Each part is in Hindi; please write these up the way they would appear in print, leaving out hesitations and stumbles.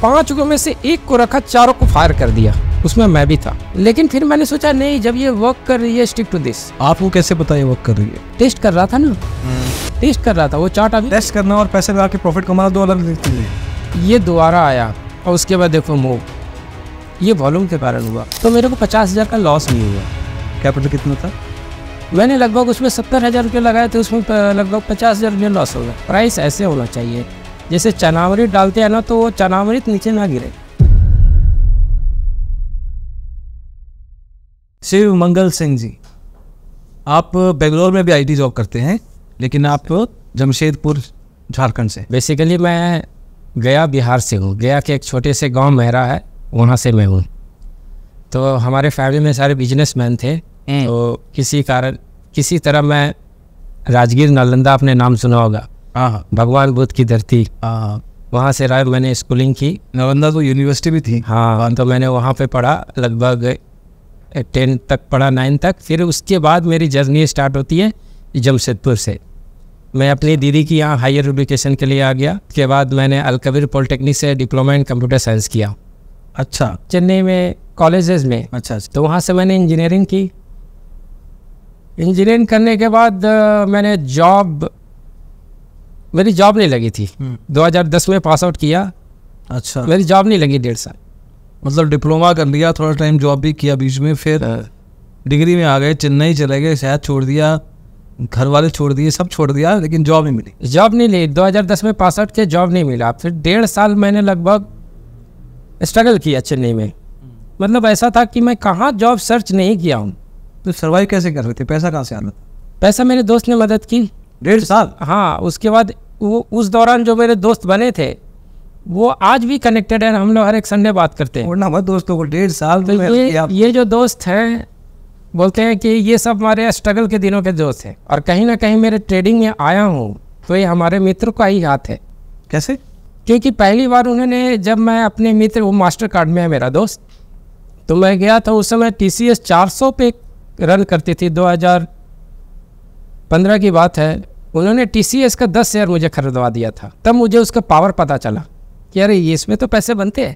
5 में से 1 को रखा, 4 को फायर कर दिया। उसमें मैं भी था। लेकिन फिर मैंने सोचा नहीं, जब ये वर्क कर रही है, स्टिक टू दिस। आपको कैसे पता ये वर्क कर रही है? टेस्ट कर रहा था ना, टेस्ट कर रहा था। वो चार्ट अभी टेस्ट करना और पैसे लगा के प्रॉफिट कमाना दो अलग चीजें। ये दोबारा आया और उसके बाद देखो मूव, ये वॉल्यूम के कारण हुआ। तो मेरे को 50,000 का लॉस नहीं हुआ। कैपिटल कितना था? मैंने लगभग उसमें 70,000 रुपये लगाए थे, उसमें लगभग 50,000 रुपये लॉस होगा। प्राइस ऐसे होना चाहिए जैसे चनामृत डालते हैं ना, तो वो चनामृत नीचे ना गिरे। शिव मंगल सिंह जी, आप बेंगलोर में भी आईटी जॉब करते हैं, लेकिन आप जमशेदपुर झारखंड से। बेसिकली मैं गया बिहार से हूँ। गया के एक छोटे से गांव मेहरा है, वहाँ से मैं हूँ। तो हमारे फैमिली में सारे बिजनेसमैन थे। तो किसी कारण किसी तरह मैं राजगीर नालंदा, आपने नाम सुना होगा, हाँ, भगवान बुद्ध की धरती, हाँ, वहाँ से रहा। मैंने स्कूलिंग की। नालंदा तो यूनिवर्सिटी भी थी। हाँ, तो मैंने वहाँ पे पढ़ा, लगभग 10 तक पढ़ा, 9 तक। फिर उसके बाद मेरी जर्नी स्टार्ट होती है जमशेदपुर से। मैं अपनी दीदी की यहाँ हायर एजुकेशन के लिए आ गया। उसके बाद मैंने अलकबीर पॉलिटेक्निक से डिप्लोमा इन कंप्यूटर साइंस किया। अच्छा, चेन्नई में कॉलेजेस में। अच्छा। तो वहाँ से मैंने इंजीनियरिंग की। इंजीनियरिंग करने के बाद मैंने मेरी जॉब नहीं लगी थी। 2010 में पास आउट किया। अच्छा, मेरी जॉब नहीं लगी 1.5 साल। मतलब डिप्लोमा कर लिया, थोड़ा टाइम जॉब भी किया बीच में, फिर डिग्री में आ गए, चेन्नई चले गए, शहर छोड़ दिया, घर वाले छोड़ दिए, सब छोड़ दिया, लेकिन जॉब नहीं मिली। जॉब नहीं ली। 2010 में पास आउट किया, जॉब नहीं मिला। फिर 1.5 साल मैंने लगभग स्ट्रगल किया चेन्नई में। मतलब ऐसा था कि मैं कहाँ जॉब सर्च नहीं किया हूँ। तो सर्वाइव कैसे कर रहे थे? पैसा कहाँ से आ रहा था? पैसा मेरे दोस्त ने मदद की। 1.5 साल? हाँ, उसके बाद वो उस दौरान जो मेरे दोस्त बने थे वो आज भी कनेक्टेड है। हम लोग हर एक संडे बात करते हैं। छोड़ना मत दोस्तों को, 1.5 साल तो ये जो दोस्त हैं बोलते हैं कि ये सब हमारे स्ट्रगल के दिनों के दोस्त हैं। और कहीं ना कहीं मेरे ट्रेडिंग में आया हूँ तो ये हमारे मित्र का ही हाथ है। कैसे? क्योंकि पहली बार उन्होंने, जब मैं अपने मित्र, वो मास्टर कार्ड में है मेरा दोस्त, तो मैं गया था। उस समय TCS 400 पे रन करती थी, 2015 की बात है। उन्होंने TCS का 10 शेयर मुझे खरीदवा दिया था। तब मुझे उसका पावर पता चला कि अरे ये इसमें तो पैसे बनते हैं।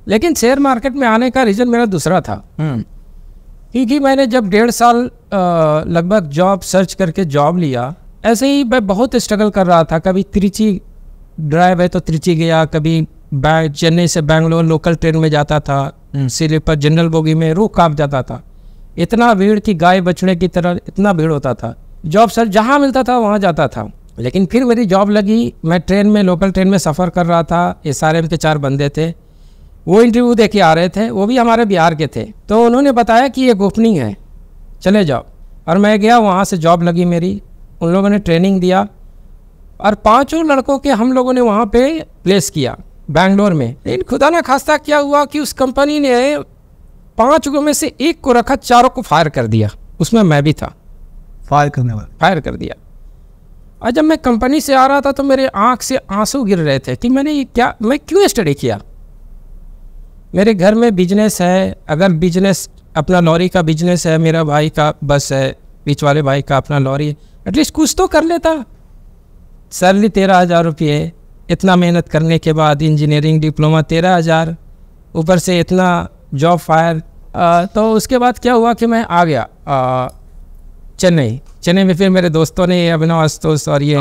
लेकिन शेयर मार्केट में आने का रीज़न मेरा दूसरा था। क्योंकि मैंने जब 1.5 साल लगभग जॉब सर्च करके जॉब लिया, ऐसे ही मैं बहुत स्ट्रगल कर रहा था। कभी त्रिची ड्राइव है तो त्रिची गया, कभी चेन्नई से बैंगलोर लोकल ट्रेन में जाता था, स्लीपर जनरल बोगी में रूह कांप जाता था। इतना भीड़ कि गाय बछड़े की तरह इतना भीड़ होता था। जॉब सर जहाँ मिलता था वहाँ जाता था। लेकिन फिर मेरी जॉब लगी। मैं ट्रेन में, लोकल ट्रेन में सफ़र कर रहा था। SRM के 4 बंदे थे, वो इंटरव्यू दे के आ रहे थे। वो भी हमारे बिहार के थे। तो उन्होंने बताया कि एक ओपनिंग है, चले जाओ। और मैं गया, वहाँ से जॉब लगी मेरी। उन लोगों ने ट्रेनिंग दिया और 5 लड़कों के हम लोगों ने वहाँ पे प्लेस किया बैंगलोर में। लेकिन खुदा ना खास्ता क्या हुआ कि उस कंपनी ने 5 में से 1 को रखा, 4 को फायर कर दिया। उसमें मैं भी था। फायर करने वाला? फायर कर दिया। और जब मैं कंपनी से आ रहा था तो मेरे आँख से आंसू गिर रहे थे कि मैं क्यों स्टडी किया। मेरे घर में बिजनेस है, अगर बिजनेस अपना लॉरी का बिजनेस है, मेरा भाई का बस है, बीच वाले भाई का अपना लॉरी है, एटलीस्ट कुछ तो कर लेता। सैलरी 13,000 रुपये, इतना मेहनत करने के बाद इंजीनियरिंग डिप्लोमा 13,000, ऊपर से इतना जॉब फायर। तो उसके बाद क्या हुआ कि मैं आ गया चेन्नई में। फिर मेरे दोस्तों ने, अभिनव आशुतोष और ये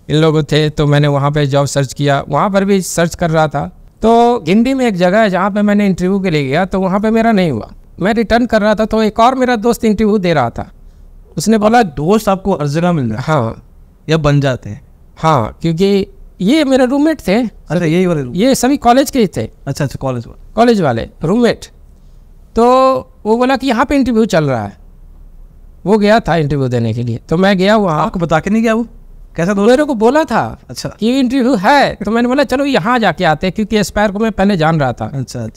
इन लोगों थे, तो मैंने वहाँ पे जॉब सर्च किया। वहाँ पर भी सर्च कर रहा था। तो गिंडी में एक जगह है जहाँ पे मैंने इंटरव्यू के लिए गया, तो वहाँ पे मेरा नहीं हुआ। मैं रिटर्न कर रहा था तो एक और मेरा दोस्त इंटरव्यू दे रहा था। उसने बोला, दोस्त आपको हर जगह मिल रहा है? हाँ, या बन जाते हैं। हाँ, क्योंकि ये मेरे रूममेट थे। अरे यही वाले? ये सभी कॉलेज के ही थे। अच्छा, कॉलेज वाले रूममेट। तो वो बोला कि यहाँ पे इंटरव्यू चल रहा है। वो गया था इंटरव्यू देने के लिए, तो मैं गया वहाँ। आपको बता के नहीं गया? वो कैसा दोस्त? मेरे को बोला था अच्छा कि इंटरव्यू है, तो मैंने बोला चलो यहाँ जाके आते हैं, क्योंकि एस्पायर को मैं पहले जान रहा था। अच्छा।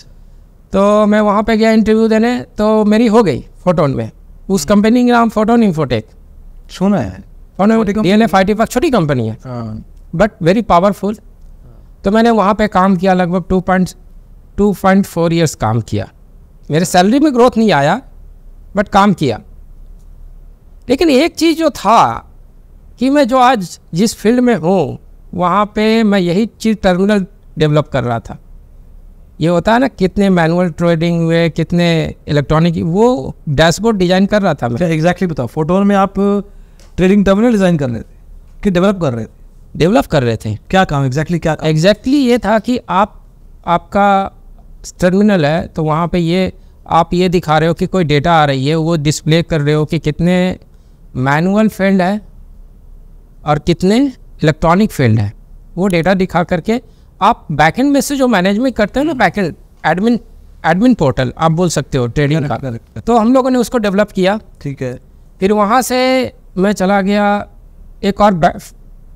तो मैं वहाँ पे गया इंटरव्यू देने, तो मेरी हो गई फोटोन में। उस कंपनी का नाम फोटोन इंफोटेक, सुना है? DLF IT पार्क, छोटी कंपनी है बट वेरी पावरफुल। तो मैंने वहाँ पे काम किया, लगभग 2.4 ईयर्स काम किया। मेरे सैलरी में ग्रोथ नहीं आया बट काम किया। लेकिन एक चीज़ जो था कि मैं जो आज जिस फील्ड में हूँ वहाँ पे मैं यही चीज़ टर्मिनल डेवलप कर रहा था। ये होता है ना, कितने मैनुअल ट्रेडिंग हुए, कितने इलेक्ट्रॉनिक, वो डैशबोर्ड डिजाइन कर रहा था मैं। एग्जैक्टली बताओ, फोटोन में आप ट्रेडिंग टर्मिनल डिजाइन कर रहे थे कि डेवलप कर रहे थे? डेवलप कर रहे थे। क्या काम एग्जैक्टली, क्या काम? एग्जैक्टली ये था कि आपका टर्मिनल है, तो वहाँ पे ये आप ये दिखा रहे हो कि कोई डेटा आ रही है, वो डिस्प्ले कर रहे हो कि कितने मैनुअल फील्ड है और कितने इलेक्ट्रॉनिक फील्ड है। वो डेटा दिखा करके आप बैकएंड में से जो मैनेजमेंट करते हो ना, बैकएंड एडमिन पोर्टल आप बोल सकते हो ट्रेडिंग का, तो हम लोगों ने उसको डेवलप किया। ठीक है। फिर वहाँ से मैं चला गया एक और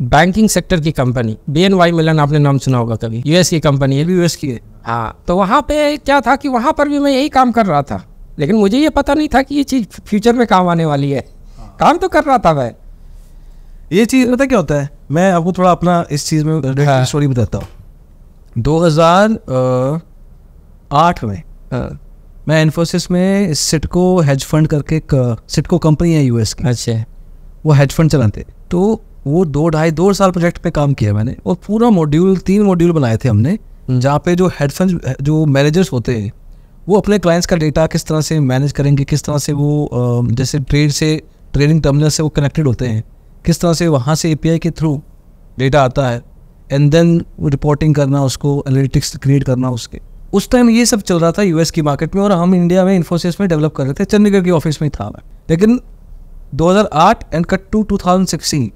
बैंकिंग सेक्टर की कंपनी, BNY मिलन, आपने नाम सुना होगा कभी, US की कंपनी है। ये भी यूएस की है? हाँ, तो वहाँ पे क्या था कि वहाँ पर भी मैं यही काम कर रहा था, लेकिन मुझे ये पता नहीं था कि ये चीज़ फ्यूचर में काम आने वाली है। काम तो कर रहा था मैं। ये चीज़ पता क्या होता है, मैं आपको थोड़ा अपना इस चीज़ में हाँ। स्टोरी बताता हूँ। 2008 में मैं इन्फोसिस में सिटको हेज फंड करके, एक सिटको कंपनी है यूएस की, अच्छा, वो हेज फंड चलाते, तो वो 2 साल प्रोजेक्ट पे काम किया मैंने, और पूरा मॉड्यूल 3 मॉड्यूल बनाए थे हमने, जहाँ पे जो हेड फंड जो मैनेजर्स होते हैं वो अपने क्लाइंट्स का डेटा किस तरह से मैनेज करेंगे, किस तरह से वो जैसे ट्रेडिंग टर्मिनल से वो कनेक्टेड होते हैं, किस तरह से वहाँ से API के थ्रू डेटा आता है, एंड देन रिपोर्टिंग करना, उसको एनालिटिक्स क्रिएट करना उसके। उस टाइम ये सब चल रहा था यूएस की मार्केट में, और हम इंडिया में इन्फोसिस में डेवलप कर रहे थे, चंडीगढ़ की ऑफिस में था मैं। लेकिन 2008 एंड कट टू 2016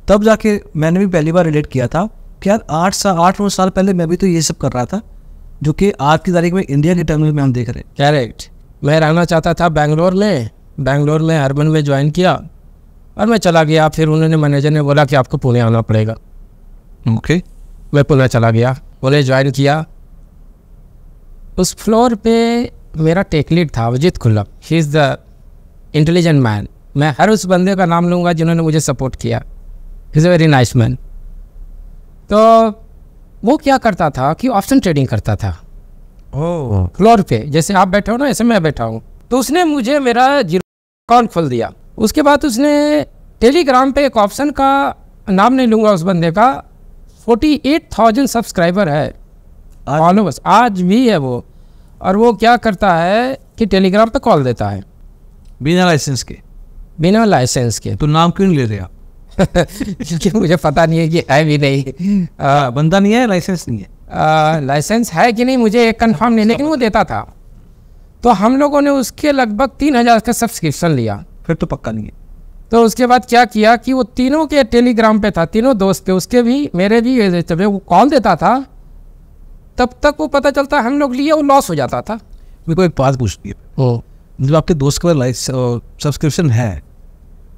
तब जाके मैंने भी पहली बार रिलेट किया था कि यार 8-9 साल पहले मैं भी तो ये सब कर रहा था, जो कि आज की तारीख में इंडिया के टर्मिनल में हम देख रहे हैं। करेक्ट। मैं रहना चाहता था बैंगलोर में अर्बन में ज्वाइन किया और मैं चला गया। फिर उन्होंने, मैनेजर ने बोला कि आपको पुणे आना पड़ेगा। ओके। मैं पुणे चला गया, पुणे ज्वाइन किया। उस फ्लोर पे मेरा टेक लीड था Abhijeet Khullam, he is the intelligent man. मैं हर उस बंदे का नाम लूँगा जिन्होंने मुझे सपोर्ट किया, he is a very nice man. तो वो क्या करता था कि ऑप्शन ट्रेडिंग करता था फ्लोर पे, जैसे आप बैठे हो ना, ऐसे मैं बैठा हूँ। तो उसने मुझे मेरा जीरो अकाउंट खोल दिया। उसके बाद उसने टेलीग्राम पे एक ऑप्शन का, नाम नहीं लूँगा उस बंदे का, 48,000 सब्सक्राइबर है फॉलोवर्स, आज भी है वो। और वो क्या करता है कि टेलीग्राम पे कॉल देता है बिना लाइसेंस के। बिना लाइसेंस के। तो नाम क्यों नहीं ले रहे आप? क्योंकि मुझे पता नहीं है कि है भी नहीं। बंदा नहीं है, लाइसेंस नहीं है। लाइसेंस है कि नहीं मुझे एक कंफर्म नहीं, लेकिन वो देता था। तो हम लोगों ने उसके लगभग 3,000 का सब्सक्रिप्शन लिया। फिर तो पक्का नहीं है। तो उसके बाद क्या किया कि वो तीनों के टेलीग्राम पे था, तीनों दोस्त पे, उसके भी मेरे भी, जब वो कॉल देता था तब तक वो पता चलता हम लोग लिए, वो लॉस हो जाता था। मेरे को एक बात पूछती है, जब आपके दोस्त का सब्सक्रिप्शन है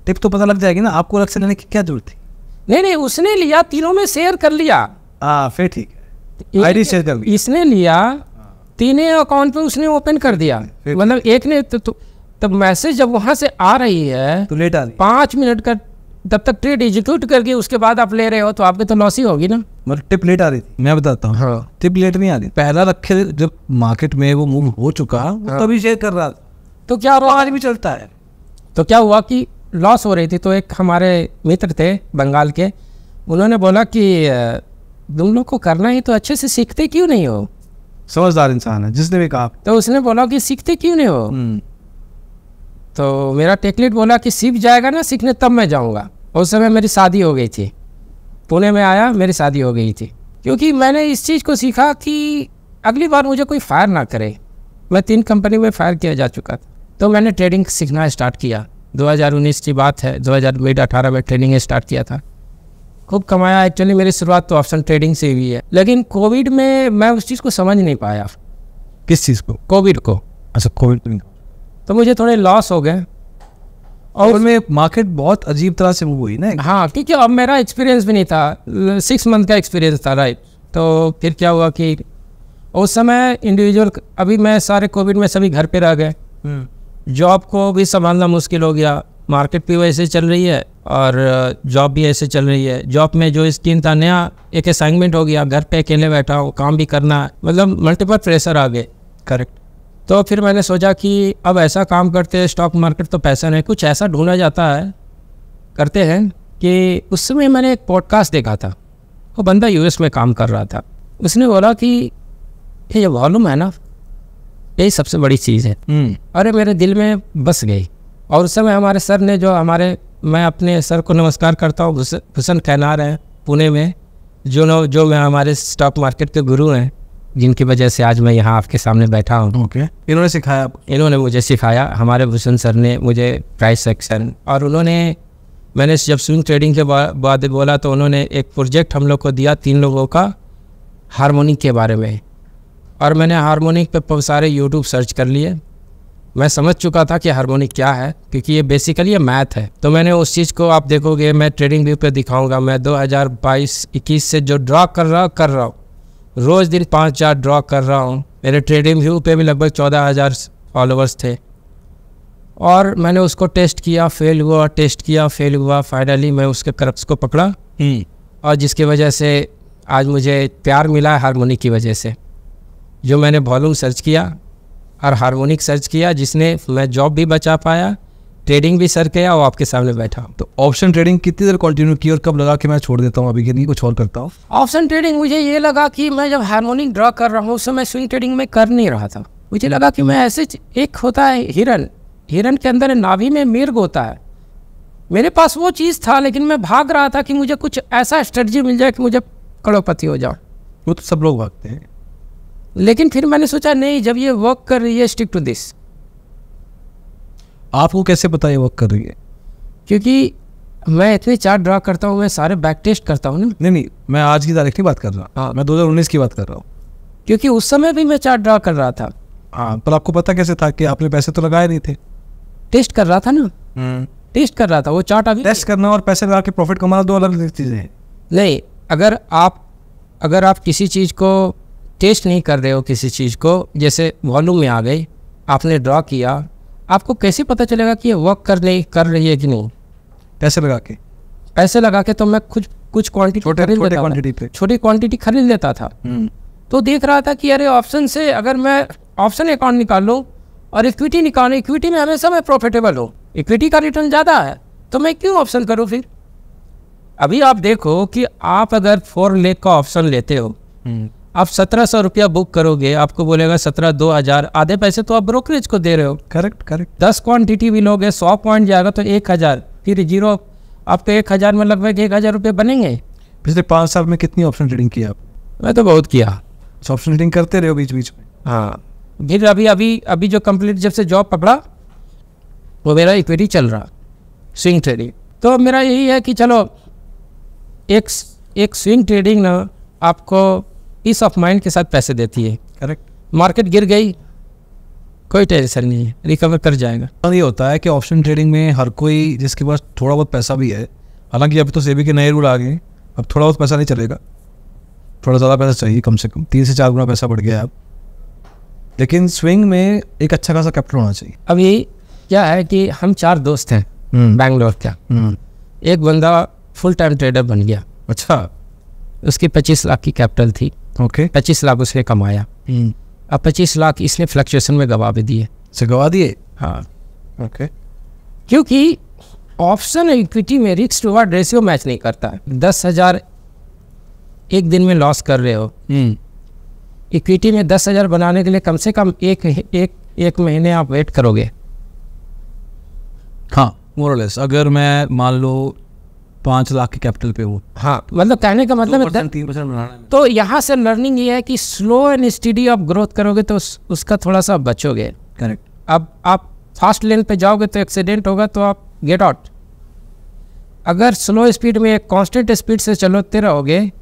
टिप तो पता लग जाएगी ना, आपको अलग से लेने की क्या जरूरत थी? नहीं, उसने लिया, तीनों में शेयर कर लिया। फिर ठीक है, आईडी शेयर कर लिया। इसने लिया, तीनों अकाउंट पे उसने ओपन कर दिया। मतलब एक ने तब मैसेज जब वहां से आ रही है तो लेट आ रही, 5 मिनट का, तब तक ट्रेड एग्जीक्यूट करके उसके बाद आप ले रहे हो, तो आपके तो लॉस ही होगी ना। मतलब टिप लेट आ रही थी। मैं बताता हूँ, हाँ। टिप लेट नहीं आ रही, पहला रखे जब मार्केट में वो मूव हो चुका, हाँ। तभी शेयर कर रहा था। तो क्या हुआ, आज भी चलता है। तो क्या हुआ कि लॉस हो रही थी। तो एक हमारे मित्र थे बंगाल के, उन्होंने बोला कि तुम लोग को करना ही तो अच्छे से सीखते क्यों नहीं हो? समझदार इंसान है जिसने भी कहा। तो उसने बोला कि सीखते क्यों नहीं हो? तो मेरा टेकलीड बोला कि सीख जाएगा ना सीखने, तब मैं जाऊंगा। उस समय मेरी शादी हो गई थी, पुणे में आया, मेरी शादी हो गई थी। क्योंकि मैंने इस चीज़ को सीखा कि अगली बार मुझे कोई फायर ना करे। मैं 3 कंपनी में फायर किया जा चुका था। तो मैंने ट्रेडिंग सीखना स्टार्ट किया। 2019 की बात है, 2018 में ट्रेडिंग स्टार्ट किया था। खूब कमाया। एक्चुअली मेरी शुरुआत तो ऑप्शन ट्रेडिंग से हुई है, लेकिन कोविड में मैं उस चीज़ को समझ नहीं पाया। किस चीज़ को? कोविड को। अच्छा, कोविड में तो मुझे थोड़े लॉस हो गए। और उसमें मार्केट बहुत अजीब तरह से मूव हुई ना। हाँ, क्योंकि अब मेरा एक्सपीरियंस भी नहीं था, 6 मंथ का एक्सपीरियंस था, राइट। तो फिर क्या हुआ कि उस समय इंडिविजुअल, अभी मैं सारे कोविड में सभी घर पे रह गए, जॉब को भी संभालना मुश्किल हो गया। मार्केट भी वैसे चल रही है और जॉब भी ऐसे चल रही है। जॉब में जो स्कीम था नया, एक असाइनमेंट हो गया, घर पे अकेले बैठा हूँ, काम भी करना, मतलब मल्टीपल प्रेशर आ गए। करेक्ट। तो फिर मैंने सोचा कि अब ऐसा काम करते हैं, स्टॉक मार्केट तो पैसा नहीं, कुछ ऐसा ढूंढा जाता है, करते हैं। कि उस समय मैंने एक पॉडकास्ट देखा था, वो बंदा यूएस में काम कर रहा था, उसने बोला कि ये वॉल्यूम है ना, यही सबसे बड़ी चीज़ है। अरे मेरे दिल में बस गई। और उस समय हमारे सर ने मैं अपने सर को नमस्कार करता हूँ, भूषण कैनार हैं पुणे में, जो मैं हमारे स्टॉक मार्केट के गुरु हैं, जिनकी वजह से आज मैं यहाँ आपके सामने बैठा हूँ। ओके। इन्होंने मुझे सिखाया, हमारे भूषण सर ने मुझे प्राइस सेक्शन, और मैंने जब स्विंग ट्रेडिंग के बाद बोला तो उन्होंने एक प्रोजेक्ट हम लोग को दिया 3 लोगों का हार्मोनिक के बारे में। और मैंने हार्मोनिक पे बहुत सारे यूट्यूब सर्च कर लिए। मैं समझ चुका था कि हार्मोनिक क्या है, क्योंकि ये बेसिकली ये मैथ है। तो मैंने उस चीज़ को, आप देखोगे मैं ट्रेडिंग व्यू पे दिखाऊंगा, मैं 2022-21 से जो ड्रॉ कर रहा हूँ, रोज़ दिन 5-4 ड्रॉ कर रहा हूँ। मेरे ट्रेडिंग व्यू पे भी लगभग 14,000 फॉलोअर्स थे। और मैंने उसको टेस्ट किया, फेल हुआ, फाइनली मैं उसके क्रक्स को पकड़ा, और जिसकी वजह से आज मुझे प्यार मिला हार्मोनिक की वजह से। जो मैंने वॉल्यूम सर्च किया और हार्मोनिक सर्च किया, जिसने मैं जॉब भी बचा पाया, ट्रेडिंग भी सर किया, और आपके सामने बैठा। तो ऑप्शन ट्रेडिंग कितनी देर कंटिन्यू की और कब लगा कि मैं छोड़ देता हूँ अभी के लिए, कुछ और करता हूँ? ऑप्शन ट्रेडिंग मुझे ये लगा कि मैं जब हार्मोनिक ड्रॉ कर रहा हूँ उस समय स्विंग ट्रेडिंग में कर नहीं रहा था। मुझे लगा कि मैं ऐसे, एक होता है हिरन के अंदर नाभि में मिर्ग होता है, मेरे पास वो चीज़ था, लेकिन मैं भाग रहा था कि मुझे कुछ ऐसा स्ट्रेटजी मिल जाए कि मुझे करोड़पति हो जाऊँ। वो तो सब लोग भागते हैं। लेकिन फिर मैंने सोचा नहीं, जब ये वर्क कर रही है, स्टिक टू दिस। आपको कैसे पता ये वर्क कर रही है? क्योंकि मैं इतने चार्ट ड्रा करता हूँ, मैं सारे बैक टेस्ट करता हूँ ना। नहीं, मैं आज की तारीख नहीं बात कर रहा। हाँ, मैं 2019 की बात कर रहा हूँ। क्योंकि उस समय भी मैं चार्ट ड्रा कर रहा था। हाँ, पर आपको पता कैसे था कि आपने पैसे तो लगाए नहीं थे? टेस्ट कर रहा था ना, टेस्ट कर रहा था वो चार्ट। अभी टेस्ट करना और पैसे लगा के प्रॉफिट कमाना दो अलग चीज़ें हैं। नहीं, अगर आप किसी चीज़ को टेस्ट नहीं कर रहे हो, किसी चीज़ को, जैसे वॉल्यूम में आ गई, आपने ड्रॉ किया, आपको कैसे पता चलेगा कि ये वर्क कर रही है कि नहीं? पैसे लगा के तो मैं कुछ क्वांटिटी छोटी क्वांटिटी खरीद लेता था। तो देख रहा था कि अरे ऑप्शन से अगर मैं ऑप्शन अकाउंट निकाल लूँ और इक्विटी निकालूँ, इक्विटी में हमेशा मैं प्रॉफिटेबल हूँ, इक्विटी का रिटर्न ज़्यादा है, तो मैं क्यों ऑप्शन करूँ फिर? अभी आप देखो कि आप अगर 4 लाख का ऑप्शन लेते हो, आप 1700 रुपया बुक करोगे, आपको बोलेगा 17,000, आधे पैसे तो आप ब्रोकरेज को दे रहे हो। करेक्ट। 10 क्वांटिटी भी लोगे, 100 पॉइंट जाएगा तो 1000, फिर जीरो, आपको 1000 में लगभग 1000 रुपये बनेंगे। पिछले 5 साल में कितनी ऑप्शन ट्रेडिंग की आप? मैं तो बहुत किया। ऑप्शन ट्रेडिंग करते रहे हो बीच बीच में? हाँ, फिर अभी जो कंप्लीट जब से जॉब पकड़ा, वो मेरा इक्विटी चल रहा, स्विंग ट्रेडिंग। तो मेरा यही है कि चलो एक स्विंग ट्रेडिंग ना आपको पीस ऑफ माइंड के साथ पैसे देती है। करेक्ट। मार्केट गिर गई, कोई टेंशन नहीं है, रिकवर कर जाएगा। ये होता है कि ऑप्शन ट्रेडिंग में हर कोई, जिसके पास थोड़ा बहुत पैसा भी है, हालांकि अब तो सेबी के नए रूल आ गए, अब थोड़ा बहुत पैसा नहीं चलेगा, थोड़ा ज़्यादा पैसा चाहिए, कम से कम 3 से 4 गुना पैसा बढ़ गया है अब। लेकिन स्विंग में एक अच्छा खासा कैपिटल होना चाहिए। अब ये क्या है कि हम 4 दोस्त हैं बैंगलोर का। एक बंदा फुल टाइम ट्रेडर बन गया। अच्छा। उसकी 25 लाख की कैपिटल थी। ओके। 25 लाख उसने कमाया। अब 25 लाख इसने फ्लक्चुएशन में गवा भी दिए। गवा दिए? हाँ। ओके। क्योंकि ऑप्शन इक्विटी में risk to reward ratio match नहीं करता है। 10,000 एक दिन में लॉस कर रहे हो, इक्विटी में 10,000 बनाने के लिए कम से कम एक महीने आप वेट करोगे। हाँ, मोर और लेस। अगर मैं मान लो 5 लाख के कैपिटल पे हूँ, हाँ, मतलब कहने का मतलब 3% बनाना है। तो यहाँ से लर्निंग ये है कि स्लो एंड स्टडी आप ग्रोथ करोगे तो उसका थोड़ा सा बचोगे। करेक्ट। अब आप फास्ट लेन पे जाओगे तो एक्सीडेंट होगा, तो आप गेट आउट। अगर स्लो स्पीड में एक कांस्टेंट स्पीड से चलते रहोगे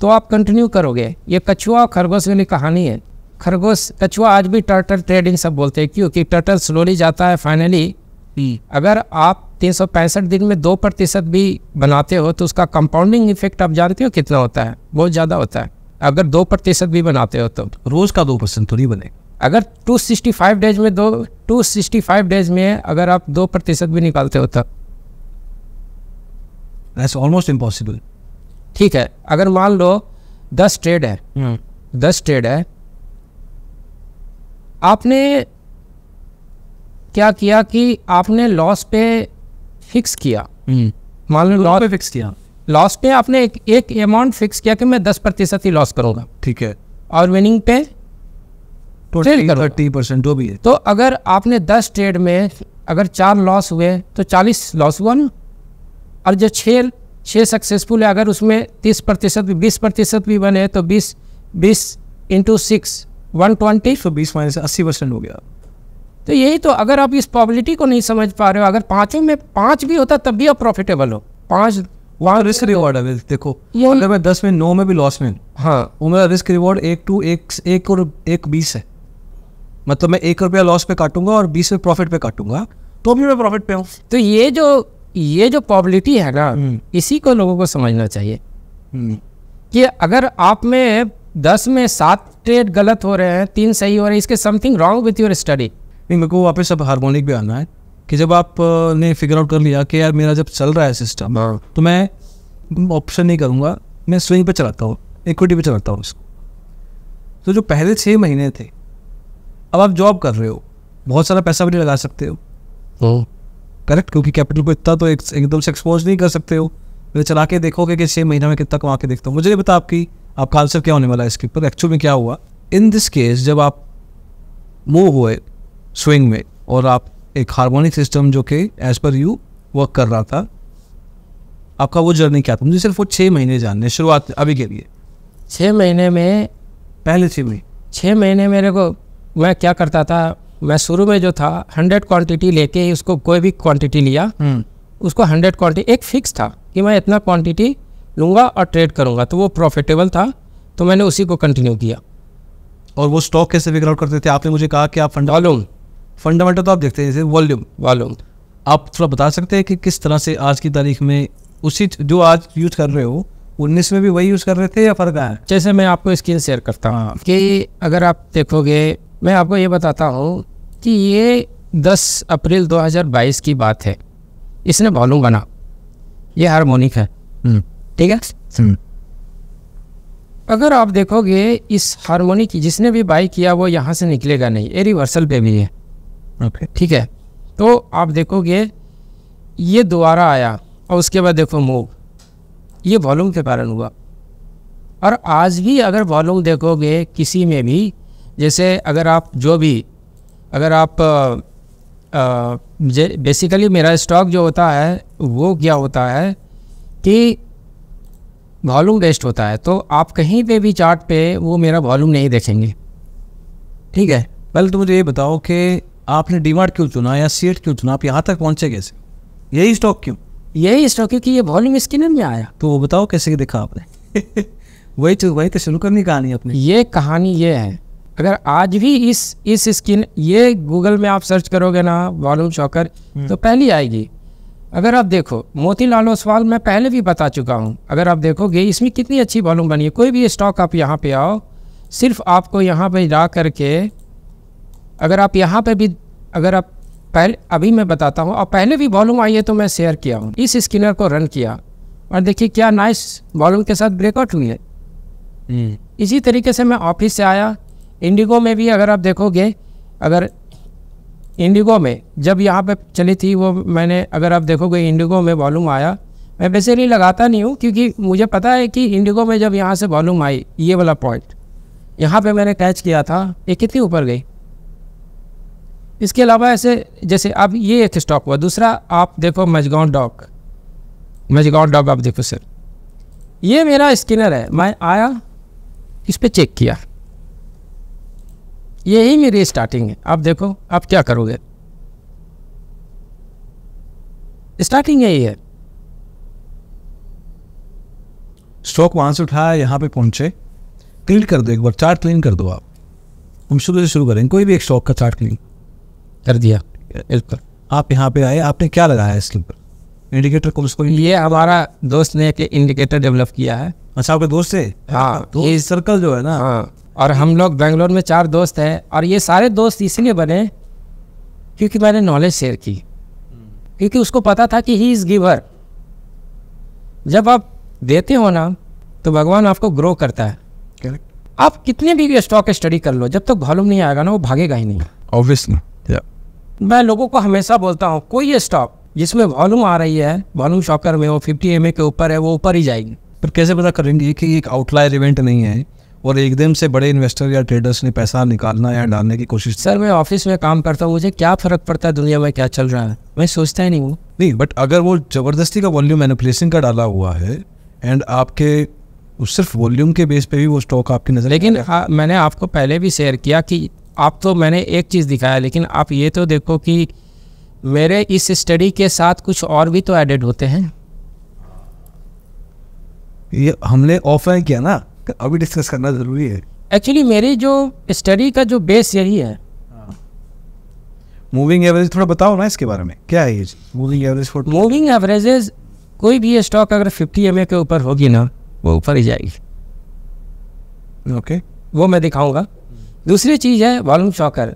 तो आप कंटिन्यू करोगे। ये कछुआ और खरगोश वाली कहानी है। कछुआ आज भी टर्टल ट्रेडिंग सब बोलते हैं, क्योंकि टर्टल स्लोली जाता है। फाइनली अगर आप 365 दिन में 2% भी बनाते हो तो उसका कंपाउंडिंग इफेक्ट आप जानते हो कितना होता है? बहुत ज़्यादा होता है। अगर 2% भी बनाते हो तो रोज़ का 2% तो नहीं बने। अगर 265 डेज में अगर आप 2% भी निकालते हो तब दैट्स ऑलमोस्ट इम्पॉसिबल। ठीक है, अगर मान लो 10 ट्रेड है, 10 ट्रेड है, आपने क्या किया कि आपने लॉस पे फिक्स किया। मान लो लॉस पे फिक्स किया, लॉस पे आपने एक अमाउंट फिक्स किया कि मैं 10% ही लॉस करूंगा, ठीक है, और विनिंग पे 20-30% जो भी है। तो अगर आपने 10 ट्रेड में अगर 4 लॉस हुए तो 40 लॉस हुआ ना, और जो 6 सक्सेसफुल है, अगर उसमें 30% भी 20% भी बने तो 20 इंटू 6 120, तो 20 माइनस 80% हो गया। तो यही तो, अगर आप इस प्रोबेबिलिटी को नहीं समझ पा रहे हो, अगर 5 में 5 भी होता तब भी आप प्रॉफिटेबल हो। 5 वहाँ रिस्क रिवॉर्ड है। देखो अगर मैं 10 में 9 में भी लॉस में, हाँ, वो मेरा रिस्क रिवॉर्ड 1 और 1 है। मतलब मैं 1 रुपया लॉस पे काटूंगा और 20 में प्रॉफिट पे काटूंगा, तो भी मैं प्रॉफिट पे हूँ। तो ये जो प्रोबेबिलिटी है ना, इसी को लोगों को समझना चाहिए कि अगर आप में 10 में 7 ट्रेड गलत हो रहे हैं, 3 सही हो रहे हैं, इसके something wrong with your study. नहीं, मेरे को वापस अब हार्मोनिक भी आना है कि जब आप ने फिगर आउट कर लिया कि यार मेरा जब चल रहा है सिस्टम, तो मैं ऑप्शन नहीं करूँगा, मैं स्विंग पे चलाता हूँ, इक्विटी पे चलाता हूँ इसको। तो जो पहले 6 महीने थे, अब आप जॉब कर रहे हो, बहुत सारा पैसा भी नहीं लगा सकते हो, करेक्ट, क्योंकि कैपिटल को इतना तो एकदम से एक्सपोज नहीं कर सकते हो। फिर चला के देखोगे कि 6 महीना में कितना कमा के देखता हूँ। मुझे नहीं पता आपका आंसर क्या होने वाला है इसके ऊपर, एक्चुअल में क्या हुआ इन दिस केस। जब आप मूव हुए स्विंग में और आप एक हार्मोनिक सिस्टम जो कि एज पर यू वर्क कर रहा था, आपका वो जर्नी क्या था? मुझे सिर्फ वो 6 महीने जानने, शुरुआत अभी के लिए। 6 महीने में, पहले 6 महीने 6 महीने मेरे को, मैं क्या करता था, मैं शुरू में जो था 100 क्वांटिटी लेके ही, उसको कोई भी क्वांटिटी लिया, उसको 100 क्वांटिटी, एक फिक्स था कि मैं इतना क्वांटिटी लूँगा और ट्रेड करूँगा, तो वो प्रॉफिटेबल था, तो मैंने उसी को कंटिन्यू किया। और वो स्टॉक कैसे फिगर आउट करते थे? आपने मुझे कहा कि आप फंडामेंटल तो आप देखते हैं, जैसे वॉल्यूम। आप थोड़ा बता सकते हैं कि किस तरह से आज की तारीख में उसी जो आज यूज कर रहे हो, 19 में भी वही यूज़ कर रहे थे या फ़र्क आया? जैसे मैं आपको स्क्रीन शेयर करता हूँ कि अगर आप देखोगे, मैं आपको ये बताता हूँ कि ये 10 अप्रैल 2022 की बात है, इसने वॉल्यूम बना, ये हार्मोनिक है, ठीक है। अगर आप देखोगे इस हार्मोनिक जिसने भी बाई किया वो यहाँ से निकलेगा नहीं, ये रिवर्सल पे भी है, ठीक है। तो आप देखोगे ये दोबारा आया और उसके बाद देखो मूव, ये वॉल्यूम के कारण हुआ। और आज भी अगर वॉल्यूम देखोगे किसी में भी, जैसे अगर आप बेसिकली मेरा स्टॉक जो होता है वो क्या होता है कि वॉल्यूम बेस्ड होता है, तो आप कहीं पे भी चार्ट पे वो मेरा वॉल्यूम नहीं देखेंगे, ठीक है। पहले तो मुझे ये बताओ कि आपने डीमार्ट क्यों चुना या सीएट क्यों चुना? आप यहाँ तक पहुँचे कैसे? यही स्टॉक क्यों? यही स्टॉक क्योंकि ये वॉल्यूम स्कैनर में आया। तो वो बताओ कैसे देखा आपने? वही तो शुरू करनी कहानी अपनी। ये कहानी ये है, अगर आज भी इस स्किन, ये गूगल में आप सर्च करोगे ना वॉल्यूम शॉकर, तो पहली आएगी। अगर आप देखो मोतीलाल ओसवाल मैं पहले भी बता चुका हूँ, अगर आप देखोगे इसमें कितनी अच्छी वॉल्यूम बनी है। कोई भी स्टॉक आप यहाँ पे आओ, सिर्फ आपको यहाँ पे जा करके, अगर आप यहाँ पे भी, अगर आप पहले, अभी मैं बताता हूँ, और पहले भी वॉल्यूम आई है तो मैं शेयर किया हूँ, इस स्किनर को रन किया और देखिए क्या नाइस वॉल्यूम के साथ ब्रेकआउट हुई है। इसी तरीके से मैं ऑफिस से आया, इंडिगो में भी अगर आप देखोगे, अगर इंडिगो में जब यहाँ पे चली थी वो, मैंने अगर आप देखोगे इंडिगो में वॉल्यूम आया, मैं वैसे नहीं लगाता नहीं हूँ क्योंकि मुझे पता है कि इंडिगो में जब यहाँ से वॉल्यूम आई, ये वाला पॉइंट यहाँ पे मैंने कैच किया था, ये कितनी ऊपर गई। इसके अलावा ऐसे जैसे अब ये एक स्टॉक हुआ, दूसरा आप देखो मजगांव डॉक आप देखो सर, ये मेरा स्किनर है, मैं आया इस पर चेक किया, यही मेरी स्टार्टिंग है। आप देखो आप क्या करोगे, स्टार्टिंग यही है। स्टॉक वहां से उठाया, यहाँ पे पहुंचे, क्लीन कर दो एक बार, चार्ट क्लीन कर दो आप। हम शुरू से शुरू करेंगे, कोई भी एक स्टॉक का चार्ट क्लीन कर दिया। आप यहाँ पे आए, आपने क्या लगाया इसके ऊपर? इंडिकेटर को उसको? ये हमारा दोस्त ने एक इंडिकेटर डेवलप किया है। अच्छा, आपके दोस्त से? हाँ, ये सर्कल जो है ना। हाँ, और हम लोग बेंगलोर में 4 दोस्त हैं, और ये सारे दोस्त इसलिए बने क्योंकि मैंने नॉलेज शेयर की, क्योंकि उसको पता था कि ही इज़ गिवर। जब आप देते हो ना तो भगवान आपको ग्रो करता है। आप कितने भी स्टॉक स्टडी कर लो, जब तक वॉल्यूम नहीं आएगा ना वो भागेगा ही नहीं, ऑब्वियसली। मैं लोगों को हमेशा बोलता हूँ कोई स्टॉक जिसमें वॉल्यूम आ रही है, वॉल्यूम शॉकर में वो 50 MA के ऊपर है, वो ऊपर ही जाएगी। पर कैसे पता करेंगे कि ये एक आउटलायर इवेंट नहीं है और एकदम से बड़े इन्वेस्टर या ट्रेडर्स ने पैसा निकालना या डालने की कोशिश? सर मैं ऑफिस में काम करता हूँ, मुझे क्या फ़र्क पड़ता है दुनिया में क्या चल रहा है, मैं सोचता ही नहीं हूँ। नहीं, बट अगर वो ज़बरदस्ती का वॉल्यूम मैनिपुलेशन का डाला हुआ है एंड आपके सिर्फ वॉल्यूम के बेस पे भी वो स्टॉक आपकी नज़र, लेकिन मैंने आपको पहले भी शेयर किया कि आप तो मैंने एक चीज़ दिखाया, लेकिन आप ये तो देखो कि मेरे इस स्टडी के साथ कुछ और भी तो एडेड होते हैं। ये हमने ऑफलाइन किया ना, अभी डिस्कस करना ज़रूरी है। एक्चुअली मेरी जो स्टडी का जो बेस यही है। मूविंग एवरेज थोड़ा बताओ ना इसके बारे में, क्या है ये मूविंग एवरेज? मूविंग एवरेजेस, कोई भी स्टॉक अगर 50 MA के ऊपर होगी ना, वो ऊपर ही जाएगी। ओके, वो मैं दिखाऊंगा। दूसरी चीज़ है वॉल्यूम शॉकर।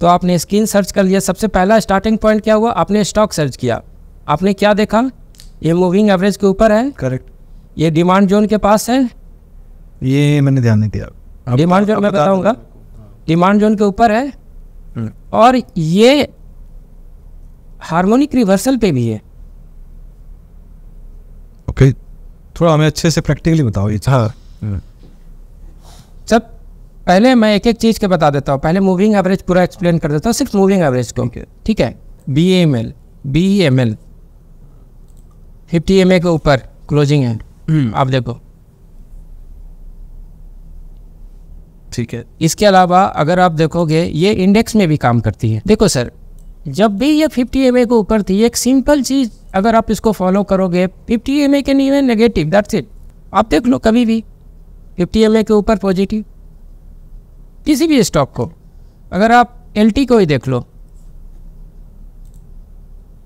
तो आपने स्क्रीन सर्च कर लिया, सबसे पहला स्टार्टिंग पॉइंट क्या हुआ, आपने स्टॉक सर्च किया, आपने क्या देखा, ये मूविंग एवरेज के ऊपर है। करेक्ट। ये डिमांड जोन के पास है, ये मैंने ध्यान नहीं दिया। डिमांड जोन मैं बताऊंगा, डिमांड जोन के ऊपर है। और ये हार्मोनिक रिवर्सल पे भी है। ओके, थोड़ा हमें अच्छे से प्रैक्टिकली बताओ ये। हाँ, सब पहले मैं एक एक चीज़ के बता देता हूँ। पहले मूविंग एवरेज पूरा एक्सप्लेन कर देता हूँ, सिर्फ मूविंग एवरेज को। ठीक है, BEML 50 MA के ऊपर क्लोजिंग है, आप देखो। ठीक है, इसके अलावा अगर आप देखोगे ये इंडेक्स में भी काम करती है। देखो सर, जब भी ये 50 MA के ऊपर थी, एक सिंपल चीज़ अगर आप इसको फॉलो करोगे, 50 MA के नहीं है नेगेटिव, दैट्स इट। आप देख लो कभी भी 50 MA के ऊपर पॉजिटिव, किसी भी स्टॉक को। अगर आप LT को ही देख लो,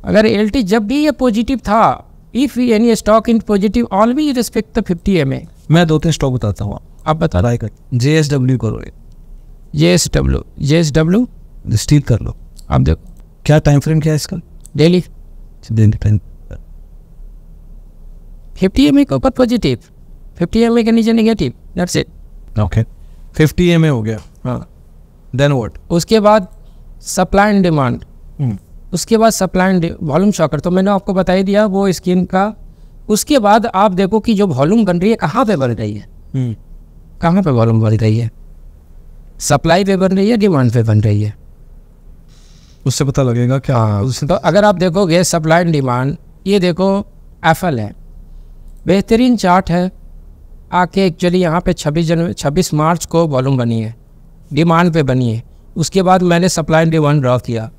अगर LT जब भी ये पॉजिटिव था, if any stock in positive always respect the 50 MA। मैं 2-3 स्टॉक बताता हूँ, आप बता रहा है। JSW करो, JSW स्टील कर लो। आप देखो क्या टाइम फ्रेम क्या है इसका? डेली 50 MA के ऊपर पॉजिटिव, 50 MA के नीचे negative, that's it. Okay, 50 MA हो गया। हाँ, देन व्हाट? उसके बाद सप्लाई एंड डिमांड, उसके बाद सप्लाई एंड वॉल्यूम शॉकर, तो मैंने आपको बता ही दिया वो स्क्रीन का। उसके बाद आप देखो कि जो वॉल्यूम बन रही है कहाँ पे बन रही है, कहाँ पे वॉल्यूम बन रही है, सप्लाई पे बन रही है, डिमांड पे बन रही है, उससे पता लगेगा क्या। तो अगर आप देखोगे सप्लाई एंड डिमांड, ये देखो FL है, बेहतरीन चार्ट है। आके एक्चुअली यहाँ पे 26 मार्च को वॉल्यूम बनी है, डिमांड पे बनी है। उसके बाद मैंने सप्लाई एंड डिमांड ड्रॉ किया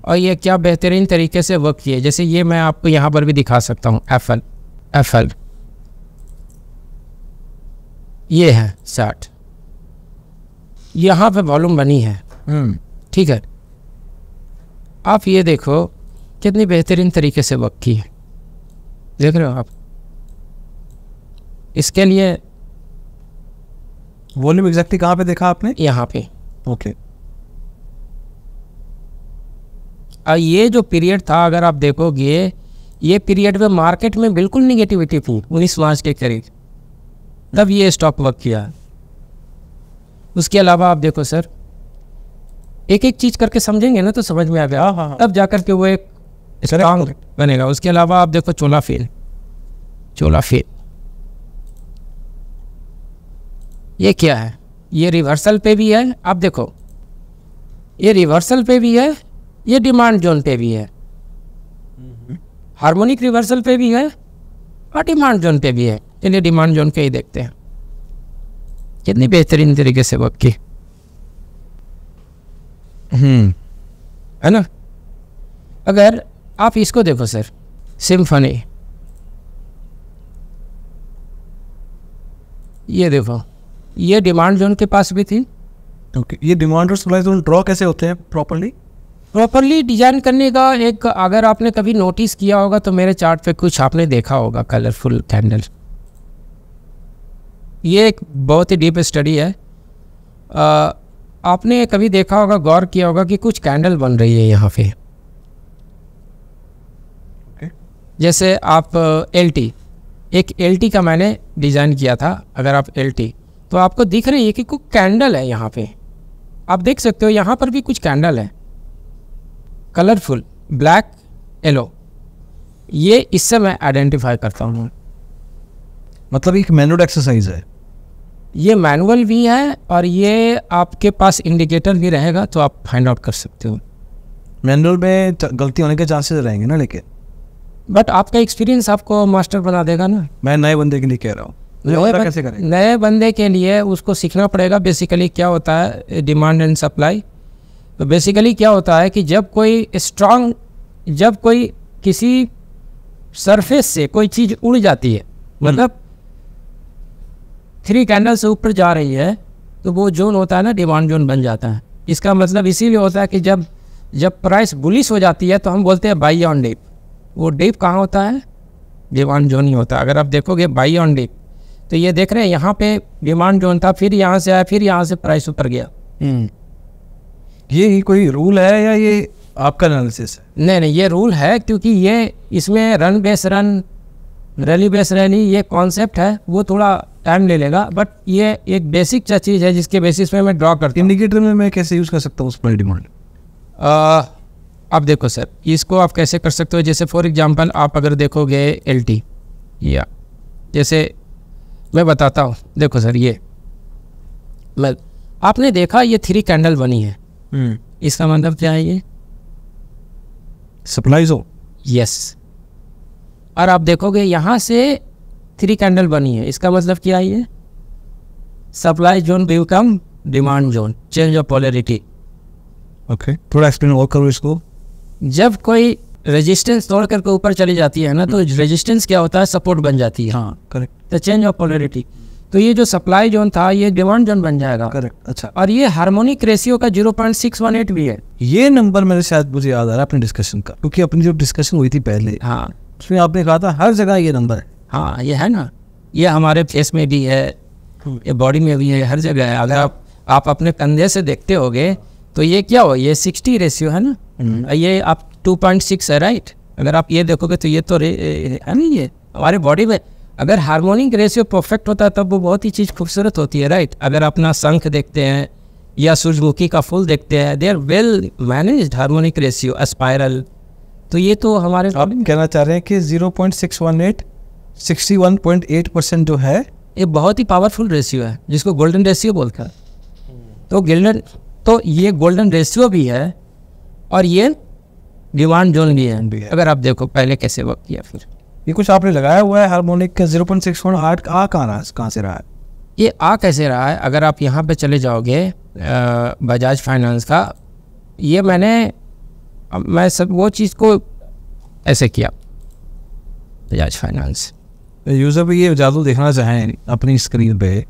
और ये क्या बेहतरीन तरीके से वर्क किए। जैसे ये मैं आपको यहाँ पर भी दिखा सकता हूँ, FL ये है चार्ट, यहाँ पे वॉल्यूम बनी है। ठीक है, आप ये देखो कितनी बेहतरीन तरीके से वर्क की है, देख रहे हो आप। इसके लिए वॉल्यूम एग्जैक्टली कहाँ पे देखा आपने? यहाँ पे। ओके, ये जो पीरियड था अगर आप देखोगे, ये पीरियड में मार्केट में बिल्कुल निगेटिविटी थी 19 मार्च के करीब, तब ये स्टॉक वर्क किया। उसके अलावा आप देखो सर, एक एक चीज़ करके समझेंगे ना तो समझ में आ गया, तब जाकर के वो एक स्ट्रांग बनेगा। उसके अलावा आप देखो चोला फेल, ये क्या है, ये रिवर्सल पे भी है। आप देखो ये रिवर्सल पे भी है, ये डिमांड जोन पे भी है, हार्मोनिक रिवर्सल पे भी है और डिमांड जोन पे भी है। चलिए डिमांड जोन पे ही देखते हैं कितनी बेहतरीन तरीके से वर्क की है ना। अगर आप इसको देखो सर, सिम्फनी, ये देखो, ये डिमांड जोन के पास भी थी। ओके, ये डिमांड और सप्लाई जोन ड्रॉ कैसे होते हैं प्रॉपर्ली डिजाइन करने का एक, अगर आपने कभी नोटिस किया होगा तो मेरे चार्ट पे कुछ आपने देखा होगा, कलरफुल कैंडल। ये एक बहुत ही डीप स्टडी है। आपने कभी देखा होगा, गौर किया होगा कि कुछ कैंडल बन रही है यहाँ पे। जैसे आप LT, एक LT का मैंने डिज़ाइन किया था। अगर आप LT, तो आपको दिख रही है कि कुछ कैंडल है यहाँ पे, आप देख सकते हो यहाँ पर भी कुछ कैंडल है, कलरफुल, ब्लैक येलो, ये इससे मैं आइडेंटिफाई करता हूँ। मतलब एक मैनुअल एक्सरसाइज है ये, मैनुअल भी है और ये आपके पास इंडिकेटर भी रहेगा तो आप फाइंड आउट कर सकते हो। मैनुअल में गलती होने के चांसेस रहेंगे ना, लेकिन बट आपका एक्सपीरियंस आपको मास्टर बना देगा ना। मैं नए बंदे के लिए कह रहा हूँ, कैसे करें? नए बंदे के लिए उसको सीखना पड़ेगा बेसिकली क्या होता है डिमांड एंड सप्लाई। तो बेसिकली क्या होता है कि जब कोई किसी सरफेस से कोई चीज़ उड़ जाती है, मतलब 3 कैंडल से ऊपर जा रही है, तो वो जोन होता है ना डिमांड जोन बन जाता है। इसका मतलब इसीलिए होता है कि जब प्राइस बुलिश हो जाती है तो हम बोलते हैं बाई ऑन डिप। वो डिप कहाँ होता है? डिमांड जोन ही होता है। अगर आप देखोगे बाई ऑन डिप, तो ये देख रहे हैं यहाँ पे डिमांड जोन था, फिर यहाँ से आया, फिर यहाँ से प्राइस ऊपर गया। ये कोई रूल है या ये आपका एनालिसिस है? नहीं, ये रूल है, क्योंकि ये इसमें run base run, rally base rally, ये कॉन्सेप्ट है, वो थोड़ा टाइम ले लेगा, बट ये एक बेसिक सा चीज़ है जिसके बेसिस पे मैं ड्रॉ करता हूँ। इंडिकेटर में मैं कैसे यूज़ कर सकता हूँ सप्लाई डिमांड? आप देखो सर, इसको आप कैसे कर सकते हो, जैसे फॉर एग्जांपल आप अगर देखोगे LT, या जैसे मैं बताता हूँ, देखो सर ये आपने देखा ये 3 कैंडल बनी है, इसका मतलब क्या है? ये सप्लाई जोन। यस। और आप देखोगे यहाँ से 3 कैंडल बनी है, इसका मतलब क्या है? ये supply zone become demand zone, change of polarity. Okay, थोड़ा एक्सप्लेन और करो इसको। जब कोई रेजिस्टेंस तोड़ करके ऊपर चली जाती है ना, तो रेजिस्टेंस क्या होता है? सपोर्ट बन जाती है। हाँ, करेक्ट। तो चेंज ऑफ पोलैरिटी, तो ये जो सप्लाई जोन था ये डिमांड जोन बन जाएगा। करेक्ट, अच्छा। और ये हार्मोनिक रेशियो का 0.618 भी है। ये नंबर मेरे शायद मुझे याद आ रहा है अपने डिस्कशन का, क्योंकि अपनी जो डिस्कशन हुई थी पहले, हाँ, उसमें आपने कहा था हर जगह ये नंबर है। हाँ, ये है ना, ये हमारे फेस में भी है, ये बॉडी में भी है, हर जगह है। अगर आप अपने कंधे से देखते होगे तो ये क्या हो, ये 60 रेशियो है ना, ये आप 2.6 है, राइट। अगर आप ये देखोगे तो ये तो है ना, ये हमारे बॉडी में अगर हार्मोनिक रेशियो परफेक्ट होता है तब वो बहुत ही चीज़ खूबसूरत होती है, राइट। अगर अपना शंख देखते हैं या सूरजमुखी का फूल देखते हैं, they are well managed harmonic ratio, spiral. तो ये तो हमारे, आप कहना चाह रहे हैं कि 0.618 61.8% जो है, ये बहुत ही पावरफुल रेशियो है, जिसको गोल्डन रेशियो बोलते हैं। तो ये गोल्डन रेशियो भी है और ये डिमांड जोन भी है। अगर आप देखो पहले कैसे वर्क किया, फिर ये कुछ आपने लगाया हुआ है हार्मोनिक का 0.618 आ कहाँ से रहा है? ये आ कैसे रहा है? अगर आप यहाँ पे चले जाओगे बजाज फाइनेंस का, ये मैं सब वो चीज़ को ऐसे किया, बजाज फाइनेंस। यूज़र भी ये जादू देखना चाहें अपनी स्क्रीन पे